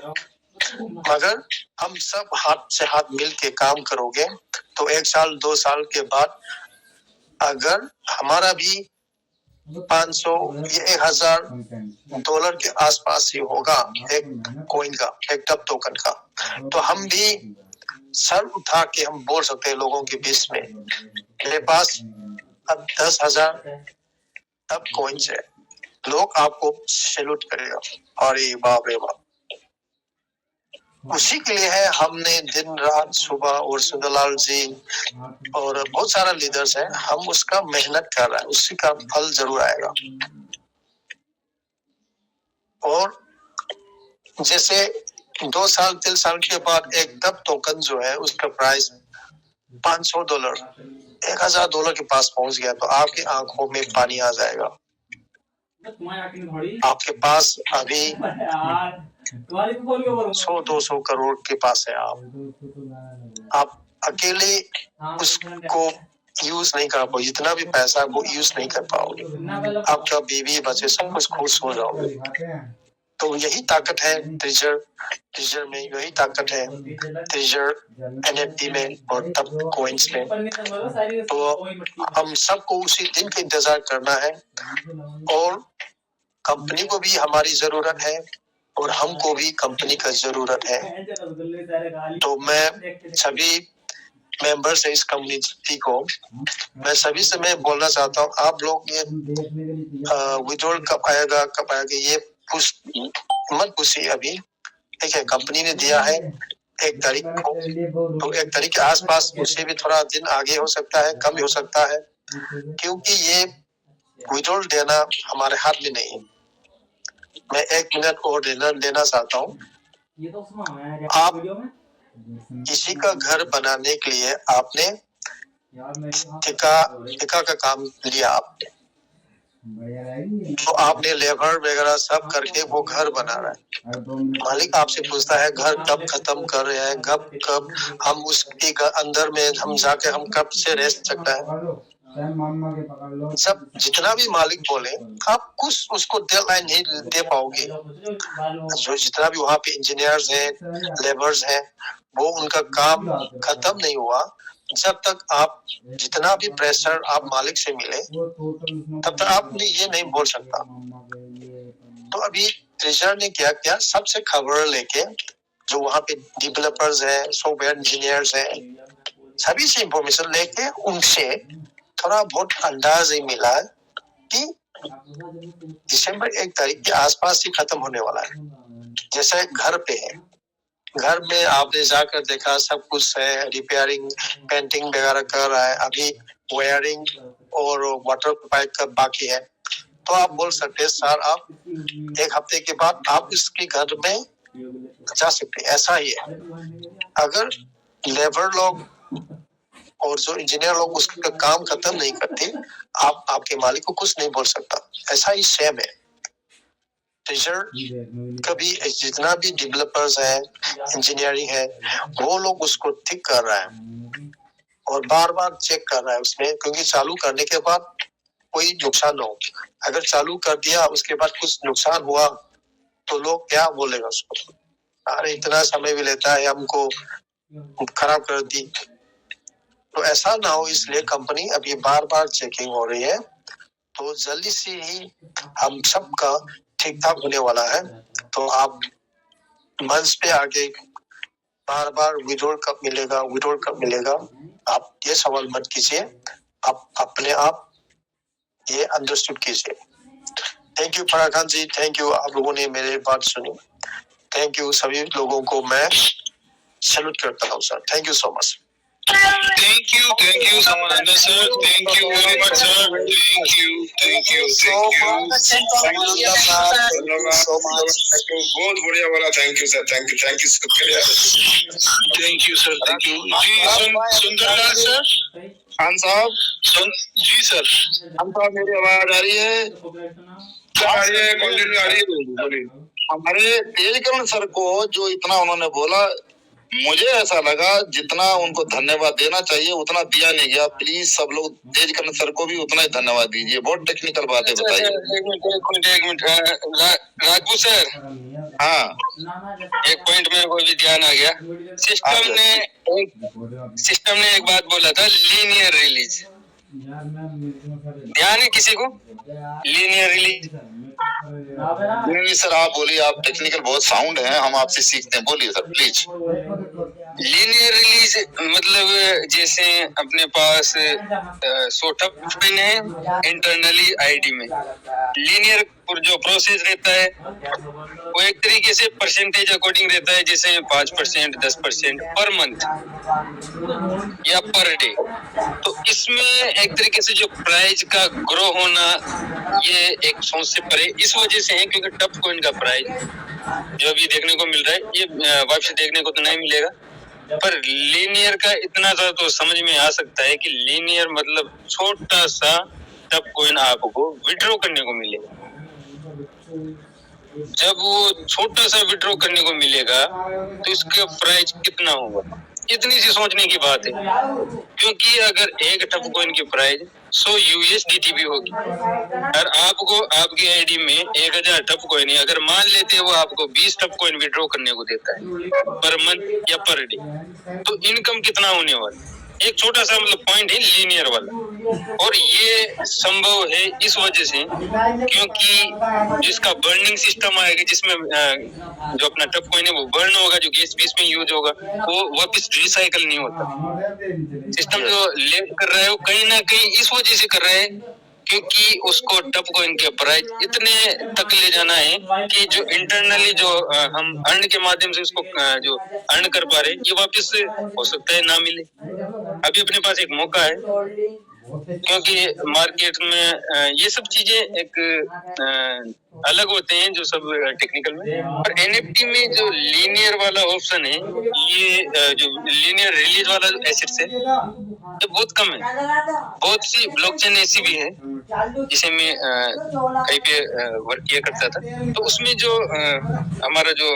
मगर हम सब हाथ से हाथ मिल के काम करोगे तो 1 साल 2 साल के बाद अगर हमारा भी 500 या 1000 डॉलर के आसपास ही होगा एक कॉइन का, एक टब टोकन का, तो हम भी सर उठा के हम बोल सकते हैं लोगों के बीच में, मेरे पास अब 10,000 टब कॉइन्स है, लोग आपको सैल्यूट करेगा, अरे बाप रे बाप। उसी के लिए है हमने दिन रात सुबह, और सुंदरलाल जी और बहुत सारा लीडर्स है, हम उसका मेहनत कर रहे हैं, उसी का फल जरूर आएगा। और जैसे 2 साल 3 साल के बाद एक टब टोकन जो है उसका प्राइस $500 $1000 के पास पहुंच गया, तो आपकी आंखों में पानी आ जाएगा। आपके पास अभी 100-200 करोड़ के पास है, आप अकेले उसको यूज नहीं कर पाओगे, जितना भी पैसा वो यूज नहीं कर पाओगे, आपका बीवी बच्चे सब कुछ खुश हो जाओगे। तो यही ताकत है ट्रेजर में, यही ताकत है ट्रेजर NFT में और तब कॉइन्स में। तो हम सबको उसी दिन का इंतजार करना है, और कंपनी को भी हमारी जरूरत है और हमको भी कंपनी का जरूरत है। तो मैं सभी मेंबर्स है इस कम्युनिटी को, मैं सभी से मैं बोलना चाहता हूँ, आप लोग ये विड्रॉल कब आएगा ये मत पूछिए अभी, ठीक है। कंपनी ने दिया है 1 तारीख को, तो 1 तारीख के आसपास, उससे भी थोड़ा दिन आगे हो सकता है, कम हो सकता है, क्योंकि ये विड्रॉल देना हमारे हाथ में नहीं है। मैं 1 मिनट और लेना चाहता हूँ। आप किसी का घर बनाने के लिए आपने ठेका का काम लिया, आपने तो आपने लेबर वगैरह सब करके वो घर बना रहा है। मालिक आपसे पूछता है घर कब खत्म कर रहे हैं, कब हम उसके अंदर में हम जाके हम कब से रह सकता है। सब जितना भी मालिक बोले, आप कुछ उसको डेडलाइन नहीं दे पाओगे। जो जितना भी वहाँ पे इंजीनियर्स हैं, लेबर्स हैं, वो उनका काम खत्म नहीं हुआ जब तक आप जितना भी प्रेशर आप मालिक से मिले, तब तक आपने ये नहीं बोल सकता। तो अभी ट्रेजर ने क्या किया, सबसे खबर लेके जो वहाँ पे डेवलपर्स हैं, सॉफ्टवेयर इंजीनियर्स हैं, सभी से इंफॉर्मेशन लेके उनसे थोड़ा बहुत अंदाज ही मिला कि दिसंबर 1 तारीख के आसपास ही खत्म होने वाला है। जैसे घर पे है, घर में आपने जाकर देखा सब कुछ है, रिपेयरिंग पेंटिंग वगैरह कर रहा है, अभी वायरिंग और वाटर पाइप का बाकी है। तो आप बोल सकते हैं सर आप 1 हफ्ते के बाद आप इसके घर में जा सकते हैं, ऐसा ही है। अगर लेबर लोग और जो इंजीनियर लोग उसका काम खत्म नहीं करते, आप आपके मालिक को कुछ नहीं बोल सकता। ऐसा ही सेम है ट्रेजर, कभी जितना भी डेवलपर्स है, इंजीनियरिंग है, वो लोग उसको ठीक कर रहा है और बार बार चेक कर रहा है उसमें, क्योंकि चालू करने के बाद कोई नुकसान न हो। अगर चालू कर दिया उसके बाद कुछ नुकसान हुआ तो लोग क्या बोलेगा उसको, अरे इतना समय भी लेता है, हमको खराब कर दी। तो ऐसा ना हो, इसलिए कंपनी अभी बार बार चेकिंग हो रही है, तो जल्दी से ही हम सबका ठीक ठाक होने वाला है। तो आप मंच पे आके बार बार विड्रॉल कब मिलेगा, आप ये सवाल मत कीजिए, आप अपने आप ये अंडरस्टूड कीजिए। Thank you Farah Khan ji, thank you, आप लोगों ने मेरी बात सुनी। थैंक यू, सभी लोगों को मैं सैल्यूट करता हूँ sir, thank you so much. Thank you, Samaranda sir. Thank you very much, sir. Thank you. बहुत बढ़िया बोला, thank you sir, thank you शुक्रिया, thank you sir, thank you ji. Sundarlal sir, Khan sahab, जी सर, खान साहब मेरी आवाज आ रही है? आ रही है, कंटिन्यू आ रही है। हमारे तेजकरण सर को जो इतना उन्होंने बोला, मुझे ऐसा लगा जितना उनको धन्यवाद देना चाहिए उतना दिया नहीं गया। प्लीज सब लोग तेजकरण सर को भी उतना ही धन्यवाद दीजिए, बहुत टेक्निकल बातें बताइए। एक मिनट राजपूत सर, हाँ एक पॉइंट मेरे को भी ध्यान आ गया। सिस्टम ने एक बात बोला था, लीनियर रिलीज, ध्यान है किसी को? लीनियर रिलीज नहीं सर, आप बोलिए, आप टेक्निकल बहुत साउंड हैं, हम आपसे सीखते हैं, बोलिए सर प्लीज। लीनियर रिलीज मतलब जैसे अपने पास सॉफ्टवेयर पिन है इंटरनली आईडी में, लीनियर जो प्रोसेस रहता है वो एक तरीके से परसेंटेज अकॉर्डिंग रहता है, जैसे 5%, 10% पर मंथ या पर डे। तो इसमें एक तरीके से जो प्राइस का ग्रो होना ये एक सोच से परे इस वजह से है, क्योंकि टफ कॉइन का प्राइस जो अभी देखने को मिल रहा है ये वापस देखने को तो नहीं मिलेगा, पर लीनियर का इतना सा तो समझ में आ सकता है कि लीनियर मतलब छोटा सा टफ कॉइन आपको विड्रॉ करने को मिलेगा। जब वो छोटा सा विड्रॉ करने को मिलेगा तो इसका प्राइस कितना होगा, इतनी सी सोचने की बात है। क्योंकि अगर एक टफ कॉइन की प्राइस 100 USDT भी होगी और आपको आपकी आईडी में 1000 टफ कॉइन है, अगर मान लेते हैं वो आपको 20 टफ कॉइन विड्रॉ करने को देता है पर मंथ या पर डे, तो इनकम कितना होने वाला? एक छोटा सा मतलब पॉइंट है लीनियर वाला, और ये संभव है इस वजह से क्योंकि जिसका बर्निंग सिस्टम आएगा, जिसमें जो अपना टफ कॉइन है वो बर्न होगा, जो गैस बीस में यूज होगा वो वापस रिसाइकल नहीं होता। सिस्टम जो लेट कर रहा है वो कहीं ना कहीं इस वजह से कर रहा है क्योंकि उसको टफ कॉइन के प्राइस इतने तक ले जाना है कि जो इंटरनली जो हम अर्न के माध्यम से उसको जो अर्न कर पा रहे ये वापस हो सकता है ना मिले। अभी अपने पास एक मौका है क्योंकि मार्केट में ये सब चीजें एक अलग होते हैं जो सब टेक्निकल में, और एनएफटी में जो लीनियर वाला ऑप्शन है, ये जो लीनियर रिलीज वाला एसेट्स है ये बहुत कम है। बहुत सी ब्लॉकचेन ऐसी भी है जिसे मैं कहीं पे वर्क किया करता था, तो उसमें जो हमारा जो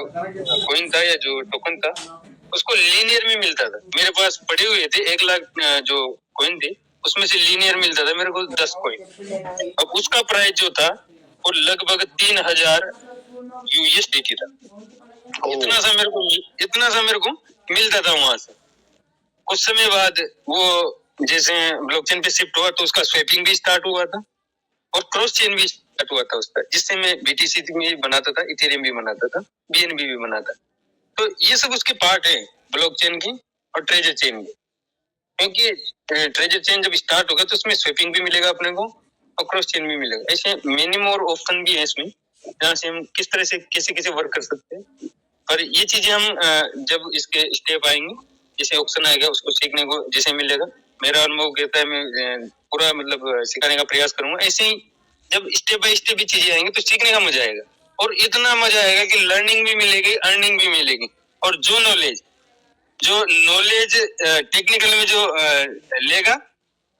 कॉइन था या जो टोकन था उसको लीनियर में मिलता था। मेरे पास पड़े हुए थे 1 लाख जो कॉइन थे उसमें से लीनियर मिलता था मेरे को 10 पॉइंट। अब उसका प्राइस जो था वो लगभग 3000 USDT था। इतना सा मेरे को मिलता था वहां से। कुछ समय बाद वो जैसे ब्लॉकचेन पे शिफ्ट हुआ तो उसका स्वैपिंग भी स्टार्ट हुआ था और क्रॉस चेन भी स्टार्ट हुआ था उसका, जिससे मैं BTC भी बनाता था, इथेरियम भी बनाता था, BNB भी बनाता। तो ये सब उसके पार्ट है ब्लॉकचेन की और ट्रेजर चेन की। क्योंकि ट्रेजर चेन जब स्टार्ट होगा तो उसमें स्वैपिंग भी मिलेगा अपने को और क्रॉस चेन भी मिलेगा। ऐसे मेनी मोर ऑप्शन भी है इसमें, जहाँ से हम किस तरह से कैसे वर्क कर सकते हैं। और ये चीजें हम जब इसके स्टेप आएंगे, जैसे ऑप्शन आएगा उसको सीखने को जैसे मिलेगा, मेरा अनुभव कहता है मैं पूरा मतलब सिखाने का प्रयास करूंगा। ऐसे ही जब स्टेप बाय स्टेप भी चीजें आएंगी तो सीखने का मजा आएगा, और इतना मजा आएगा कि लर्निंग भी मिलेगी, अर्निंग भी मिलेगी। और जो नॉलेज टेक्निकल में जो लेगा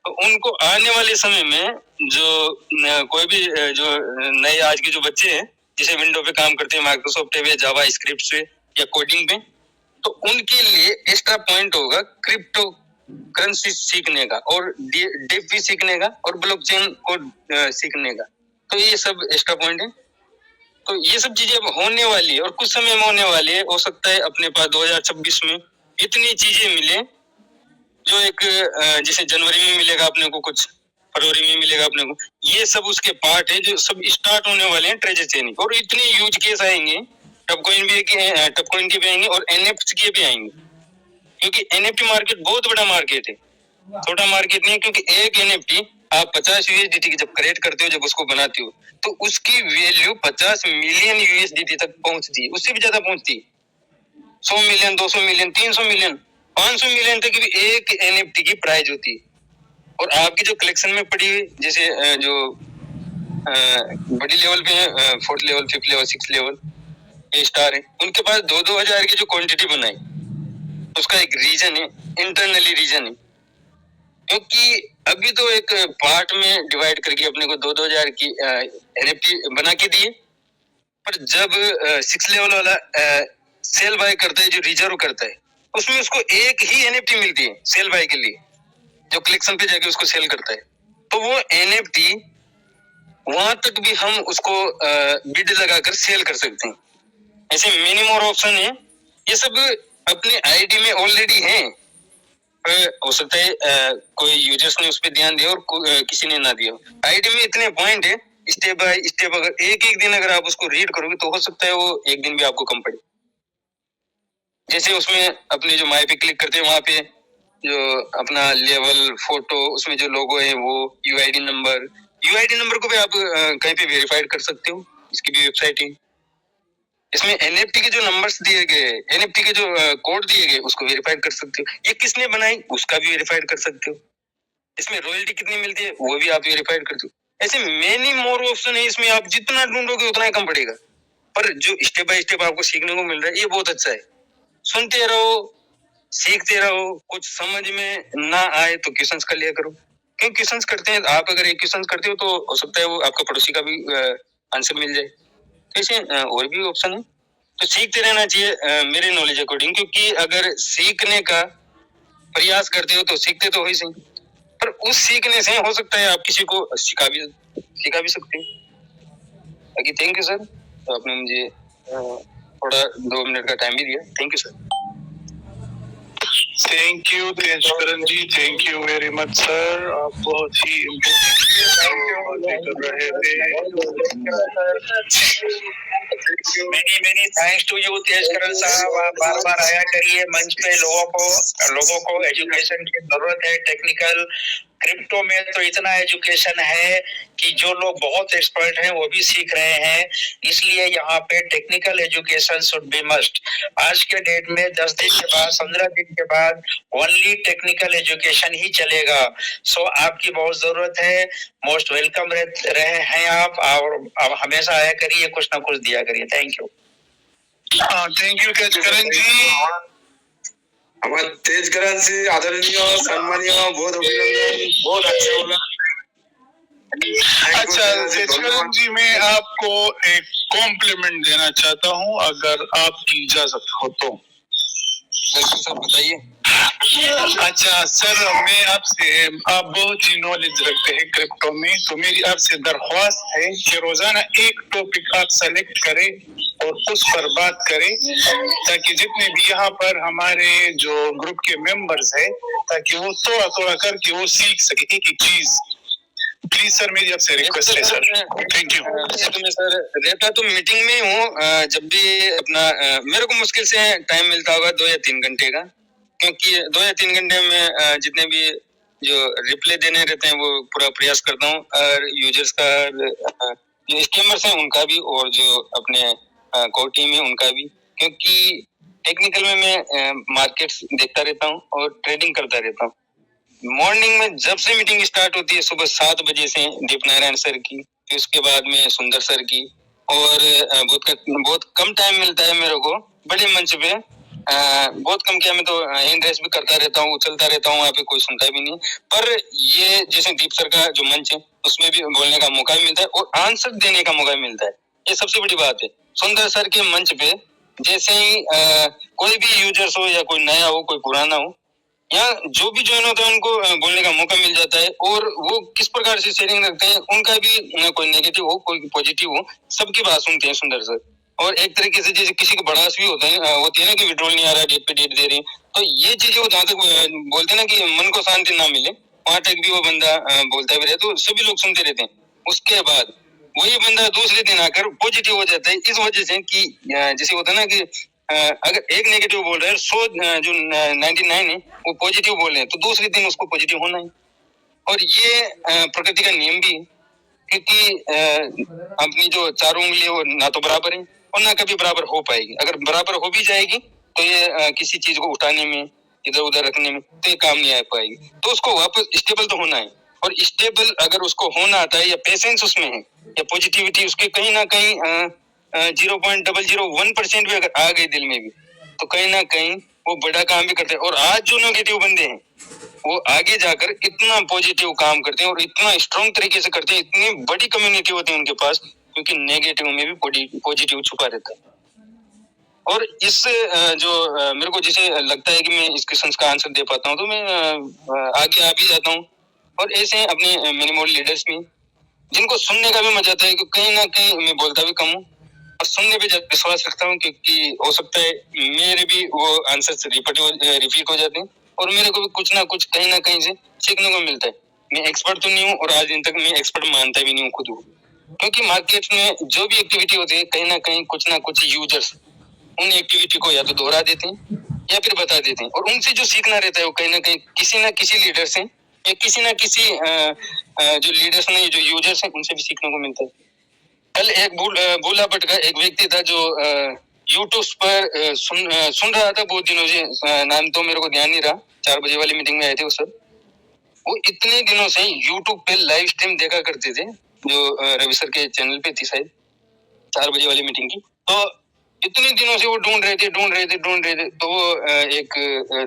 तो उनको आने वाले समय में जो कोई भी जो नए आज के जो बच्चे हैं जैसे विंडो पे काम करते हैं, माइक्रोसॉफ्ट पे, जावा स्क्रिप्ट पे या कोडिंग पे, तो उनके लिए एक्स्ट्रा पॉइंट होगा क्रिप्टो करेंसी सीखने का और डेप भी सीखने का और ब्लॉकचेन को सीखने का। तो ये सब एक्स्ट्रा पॉइंट है। तो ये सब चीजें अब होने वाली है और कुछ समय में होने वाली है। हो सकता है अपने पास 2026 में इतनी चीजें मिले जो एक जैसे जनवरी में मिलेगा अपने को, कुछ फरवरी में मिलेगा अपने को, ये सब उसके पार्ट है जो सब स्टार्ट होने वाले हैं ट्रेजर चेन। और इतने यूज केस आएंगे, टपकॉइन के भी आएंगे और NFT के भी आएंगे, क्योंकि NFT मार्केट बहुत बड़ा मार्केट है, छोटा मार्केट नहीं है। क्योंकि एक NFT आप 50 USDT की जब क्रिएट करते हो, जब उसको बनाते हो, तो उसकी वैल्यू 50 मिलियन USDT तक पहुंचती है, उससे भी ज्यादा पहुंचती है। 100 मिलियन, 200 मिलियन, 300 मिलियन, 500 मिलियन तक भी एक NFT की प्राइस होती है। और आपकी जो कलेक्शन में पड़ी हुई जैसे जो बड़ी लेवल पे है, 4th level, 5th level, 6th level ये स्टार है, उनके पास 2-2 हजार की जो क्वांटिटी बनाई, उसका एक रीजन है, इंटरनली रीजन है। क्योंकि अभी तो एक पार्ट में डिवाइड करके अपने को 2-2 हजार की NFT बना के दिए, पर जब 6 लेवल वाला सेल बाय करता है, जो रिजर्व करता है, उसमें उसको एक ही NFT मिलती है सेल बाय के लिए, जो कलेक्शन पे जाके उसको सेल करता है। तो वो NFT वहां तक भी हम उसको बिड लगाकर सेल कर सकते हैं। ऐसे मेनी मोर ऑप्शन है, ये सब अपने आईडी में ऑलरेडी है। हो सकता है कोई यूजर्स ने उस पर ध्यान दिया और किसी ने ना दिया। आईडी में इतने पॉइंट है, स्टेप बाय स्टेप अगर एक दिन अगर आप उसको रीड करोगे तो हो सकता है वो एक दिन भी आपको कम पड़े। जैसे उसमें अपने जो माई पे क्लिक करते हैं, वहां पे जो अपना लेवल, फोटो, उसमें जो लोगो है वो, यूआईडी नंबर को भी आप कहीं पे वेरीफाइड कर सकते हो, इसकी भी वेबसाइट है। इसमें NFT के जो नंबर्स दिए गए, NFT के जो कोड दिए गए, उसको वेरीफाइड कर सकते हो। ये किसने बनाई, उसका भी वेरीफाइड कर सकते हो। इसमें रॉयल्टी कितनी मिलती है, वो भी आप वेरीफाइड कर सकते हो। ऐसे मेनी मोर ऑप्शन है, इसमें आप जितना ढूंढोगे उतना ही कम पड़ेगा। पर जो स्टेप बाय स्टेप आपको सीखने को मिल रहा है, ये बहुत अच्छा है। सुनते रहो, सीखते रहो, कुछ समझ में ना आए तो क्वेश्चंस कर लिया करो। क्यों क्वेश्चंस करते हैं आप, अगर एक क्वेश्चन करते हो तो हो सकता है वो आपका पड़ोसी का भी आंसर मिल जाए। ऐसे और भी ऑप्शन है, तो सीखते रहना चाहिए मेरे नॉलेज अकॉर्डिंग। क्योंकि अगर सीखने का प्रयास करते हो तो सीखते तो हो ही सही, पर उस सीखने से हो सकता है आप किसी को सिखा भी सकते हो। बाकी थैंक यू सर, तो आपने मुझे थोड़ा 2 मिनट का टाइम भी दिया। Thank you sir. Thank you Tejkaran ji, thank you very much sir. आप बहुत ही इम्पोर्टेंट कर रहे थे। Many thanks to you Tejkaran sahab. आप बार बार आया करिए मंच पे। लोगों को एजुकेशन की जरूरत है। टेक्निकल क्रिप्टो में तो इतना एजुकेशन है कि जो लोग बहुत एक्सपर्ट हैं वो भी सीख रहे हैं। इसलिए यहाँ पे technical education should be must. आज के डेट में 10 दिन के बाद, 15 दिन के बाद ओनली टेक्निकल एजुकेशन ही चलेगा। सो आपकी बहुत जरूरत है। मोस्ट वेलकम रहे हैं आप, और हमेशा आया करिए, कुछ ना कुछ दिया करिए। Thank you. Thank you Tejkaran ji. हमारे तेजकरण जी आदरणीय, सम्मानीय, बहुत अभिनंदन, बहुत अच्छा बोला। अच्छा तेजकरण जी, मैं आपको एक कॉम्प्लीमेंट देना चाहता हूँ, अगर आपकी इजाजत हो तो। सर बताइए। अच्छा सर, मैं आपसे, आप बहुत ही नॉलेज रखते हैं क्रिप्टो में, तो मेरी आपसे दरख्वास्त है कि रोजाना एक टॉपिक आप सेलेक्ट करें और उस पर बात करें, ताकि जितने भी यहाँ पर हमारे जो ग्रुप के मेंबर्स हैं, ताकि वो थोड़ा थोड़ा करके वो सीख सके एक एक चीज। प्लीज सर, मेरी आपसे रिक्वेस्ट है सर। Thank you. मैं सर रहता तो मीटिंग में हूँ, जब भी अपना मेरे को मुश्किल से टाइम मिलता होगा 2 या 3 घंटे का, क्योंकि 2 या 3 घंटे में जितने भी जो रिप्लाई देने रहते हैं वो पूरा प्रयास करता हूँ, और यूजर्स का जो स्कीमर्स हैं उनका भी, और जो अपने कोर टीम है उनका भी, क्योंकि टेक्निकल में मैं मार्केट्स देखता रहता हूँ और ट्रेडिंग करता रहता हूँ। मॉर्निंग में जब से मीटिंग स्टार्ट होती है सुबह 7 बजे से दीप नारायण सर की, फिर उसके बाद में सुंदर सर की, और बहुत कम टाइम मिलता है मेरे को बड़े मंच पे, बहुत कम किया, मैं तो हैंड रेस भी करता रहता हूँ, चलता रहता हूँ, वहाँ पे कोई सुनता भी नहीं। पर ये जैसे दीप सर का जो मंच है उसमें भी बोलने का मौका भी मिलता है और आंसर देने का मौका भी मिलता है, ये सबसे बड़ी बात है। सुंदर सर के मंच पे जैसे ही कोई भी यूजर्स हो या कोई नया हो कोई पुराना हो, या जो भी ज्वाइन होता है उनको बोलने का मौका मिल जाता है, और वो किस प्रकार से शेयरिंग रखते हैं, उनका भी कोई नेगेटिव हो कोई पॉजिटिव हो, सबकी बात सुनते हैं सुंदर सर। और एक तरीके से जैसे किसी को भड़ास भी होता है, होती है ना कि विड्रॉल नहीं आ रहा, डेट पे डेट दे रही, तो ये चीजें वो जहाँ तक बोलते हैं ना कि मन को शांति ना मिले, वहां तक भी वो बंदा बोलता भी रहे, तो सभी लोग सुनते रहते हैं। उसके बाद वही बंदा दूसरे दिन आकर पॉजिटिव हो जाता है, इस वजह से कि जैसे होता है ना कि अगर एक नेगेटिव बोल रहा है, 100 जो 99 है वो पॉजिटिव बोल रहे हैं, तो दूसरे दिन उसको पॉजिटिव होना है। और ये प्रकृति का नियम भी है, क्योंकि अपनी जो चारों उंगली वो ना तो बराबर है और ना कभी बराबर हो पाएगी। अगर बराबर हो भी जाएगी तो ये किसी चीज को उठाने में, इधर उधर रखने में तो ये काम नहीं आ पाएगी। तो उसको वापस स्टेबल तो होना है, और स्टेबल अगर उसको होना आता है, या पेशेंस उसमें है, या पॉजिटिविटी उसके कहीं ना कहीं 0.001% भी अगर आ गई दिल में भी, तो कहीं ना कहीं वो बड़ा काम भी करते हैं। और आज जो नेगेटिव बंदे हैं वो आगे जाकर इतना पॉजिटिव काम करते हैं और इतना स्ट्रॉन्ग तरीके से करते हैं, इतनी बड़ी कम्युनिटी होती है उनके पास, क्योंकि नेगेटिव में भी पॉजिटिव छुपा रहता है। और इस जो मेरे को जैसे लगता है कि मैं इस क्वेश्चन का आंसर दे पाता हूँ, तो मैं आगे आ भी जाता हूँ। और ऐसे अपने मिनिमल लीडर्स में जिनको सुनने का भी मजा आता है, क्योंकि कहीं ना कहीं मैं बोलता भी कम हूँ और सुनने पे विश्वास रखता हूँ, क्योंकि हो सकता है मेरे भी वो आंसर रिपीट हो जाते हैं और मेरे को भी कुछ ना कुछ कहीं ना कहीं से सीखने को मिलता है। मैं एक्सपर्ट तो नहीं हूँ और आज दिन तक मैं एक्सपर्ट मानता भी नहीं हूँ खुद को, क्योंकि मार्केट में जो भी एक्टिविटी होती है कहीं ना कुछ यूजर्स उन एक्टिविटी को या तो दोहरा देते हैं या फिर बता देते हैं, और उनसे जो सीखना रहता है वो कहीं ना किसी लीडर से या किसी ना किसी जो लीडर्स नहीं, जो यूजर्स हैं उनसे भी सीखने को मिलता है। कल एक भूला भटका एक व्यक्ति था जो यूट्यूब पर सुन रहा था बहुत दिनों से, नाम तो मेरे को ध्यान नहीं रहा, 4 बजे वाली मीटिंग में आए थे वो सर। वो इतने दिनों से यूट्यूब पे लाइव स्ट्रीम देखा करते थे, जो रवि सर के चैनल पे थी शायद 4 बजे वाली मीटिंग की। तो इतने दिनों से वो ढूंढ रहे थे। तो वो एक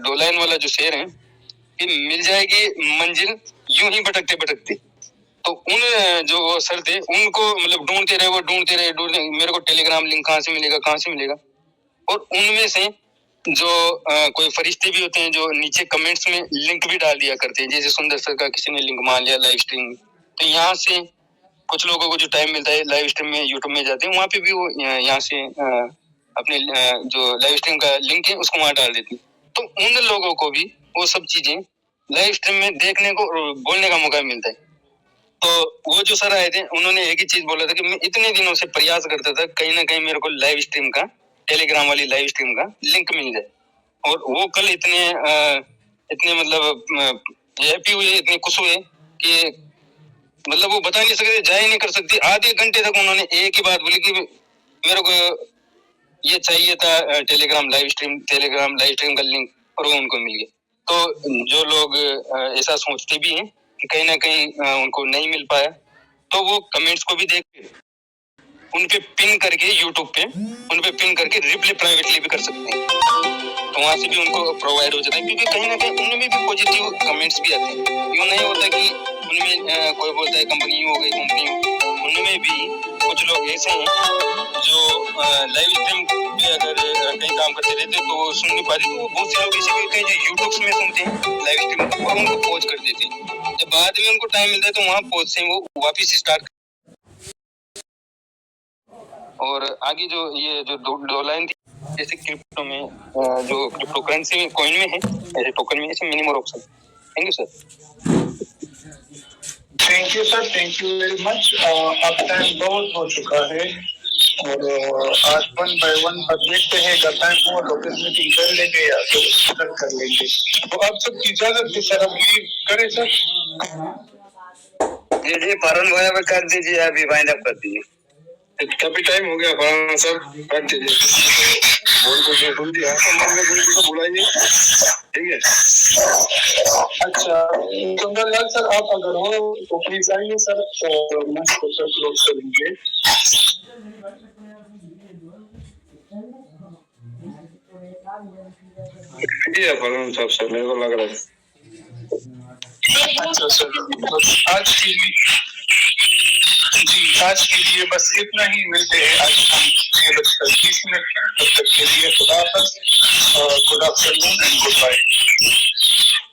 2 लाइन वाला जो शेर है कि मिल जाएगी मंजिल यूं ही भटकते। तो उन जो सर थे उनको मतलब ढूंढते रहे, मेरे को टेलीग्राम लिंक कहाँ से मिलेगा। और उनमें से जो कोई फरिश्ते भी होते हैं जो नीचे कमेंट्स में लिंक भी डाल दिया करते हैं, जैसे सुंदर सर का किसी ने लिंक मान लिया लाइव स्ट्रीम में, तो यहाँ से कुछ लोगों को जो टाइम मिलता है लाइव स्ट्रीम में यूट्यूब में जाते हैं, वहाँ पे भी वो यहाँ से अपने जो लाइव स्ट्रीम का लिंक है उसको वहाँ डाल देते हैं। तो उन लोगों को भी वो सब चीजें लाइव स्ट्रीम में देखने को और बोलने का मौका मिलता है। तो वो जो सर आए थे उन्होंने एक ही चीज बोला था कि मैं इतने दिनों से प्रयास करता था कहीं ना कहीं मेरे को लाइव स्ट्रीम का, टेलीग्राम वाली लाइव स्ट्रीम का लिंक मिल जाए। और वो कल इतने मतलब हैप्पी हुए, इतने खुश हुए कि मतलब वो बता नहीं सकते, जा ही नहीं कर सकते। आधे घंटे तक उन्होंने एक ही बात बोली कि मेरे को ये चाहिए था टेलीग्राम लाइव स्ट्रीम का लिंक, और वो उनको मिल गया। तो जो लोग ऐसा सोचते भी हैं कि कहीं ना कहीं उनको नहीं मिल पाया, तो वो कमेंट्स को भी देख उन पे पिन करके यूट्यूब पे उन पे पिन करके रिप्लाई प्राइवेटली भी कर सकते हैं, तो वहां से भी उनको प्रोवाइड हो जाता है। क्योंकि कहीं ना कहीं उनमें भी पॉजिटिव कमेंट्स भी आते हैं। यूँ नहीं होता कि उनमें कोई बोलता है कंपनी हो गई, उनमें भी कुछ लोग ऐसे हैं जो लाइव स्ट्रीम पे अगर कहीं काम करते रहते तो सुन नहीं पाते, तो बहुत से लोग ऐसे भी होते हैं जो यूट्यूब में सुनते हैं लाइव स्ट्रीम को और उनको पॉज कर देते हैं, जब बाद में उनको टाइम मिलता है तो वहाँ पॉज से वो वापिस स्टार्ट। और आगे जो ये जो दो लाइन थी, जैसे क्रिप्टो में जो क्रिप्टो करेंसी में कॉइन में है, ऐसे टोकन में ऐसे minimum option. Thank you sir. Thank you sir, thank you very much. अब टाइम बहुत हो चुका है और आज 1 by 1 पर देखते हैं अगर टाइम हुआ तो फिर मीटिंग कर लेंगे या तो स्टार्ट कर लेंगे। तो आप सबकी इजाजत के सर हम लीव करें सर। जी फरन भाई अब कर दीजिए, अभी वाइंड अप कर दीजिए। काफी टाइम हो गया फरहान साहब, कर दीजिए। बोल को जो सुन दिया तो मन में बोल को बुलाइए, ठीक है। अच्छा सुंदरलाल सर, आप अगर हो तो प्लीज आइए सर, और मंच को सर क्लोज करेंगे। ये है फरहान साहब, सर मेरे को लग रहा है। अच्छा सर, आज के लिए बस इतना ही। मिलते हैं आज हम 6:20 तब तक के लिए खुदा हाफिज़, good afternoon and good bye.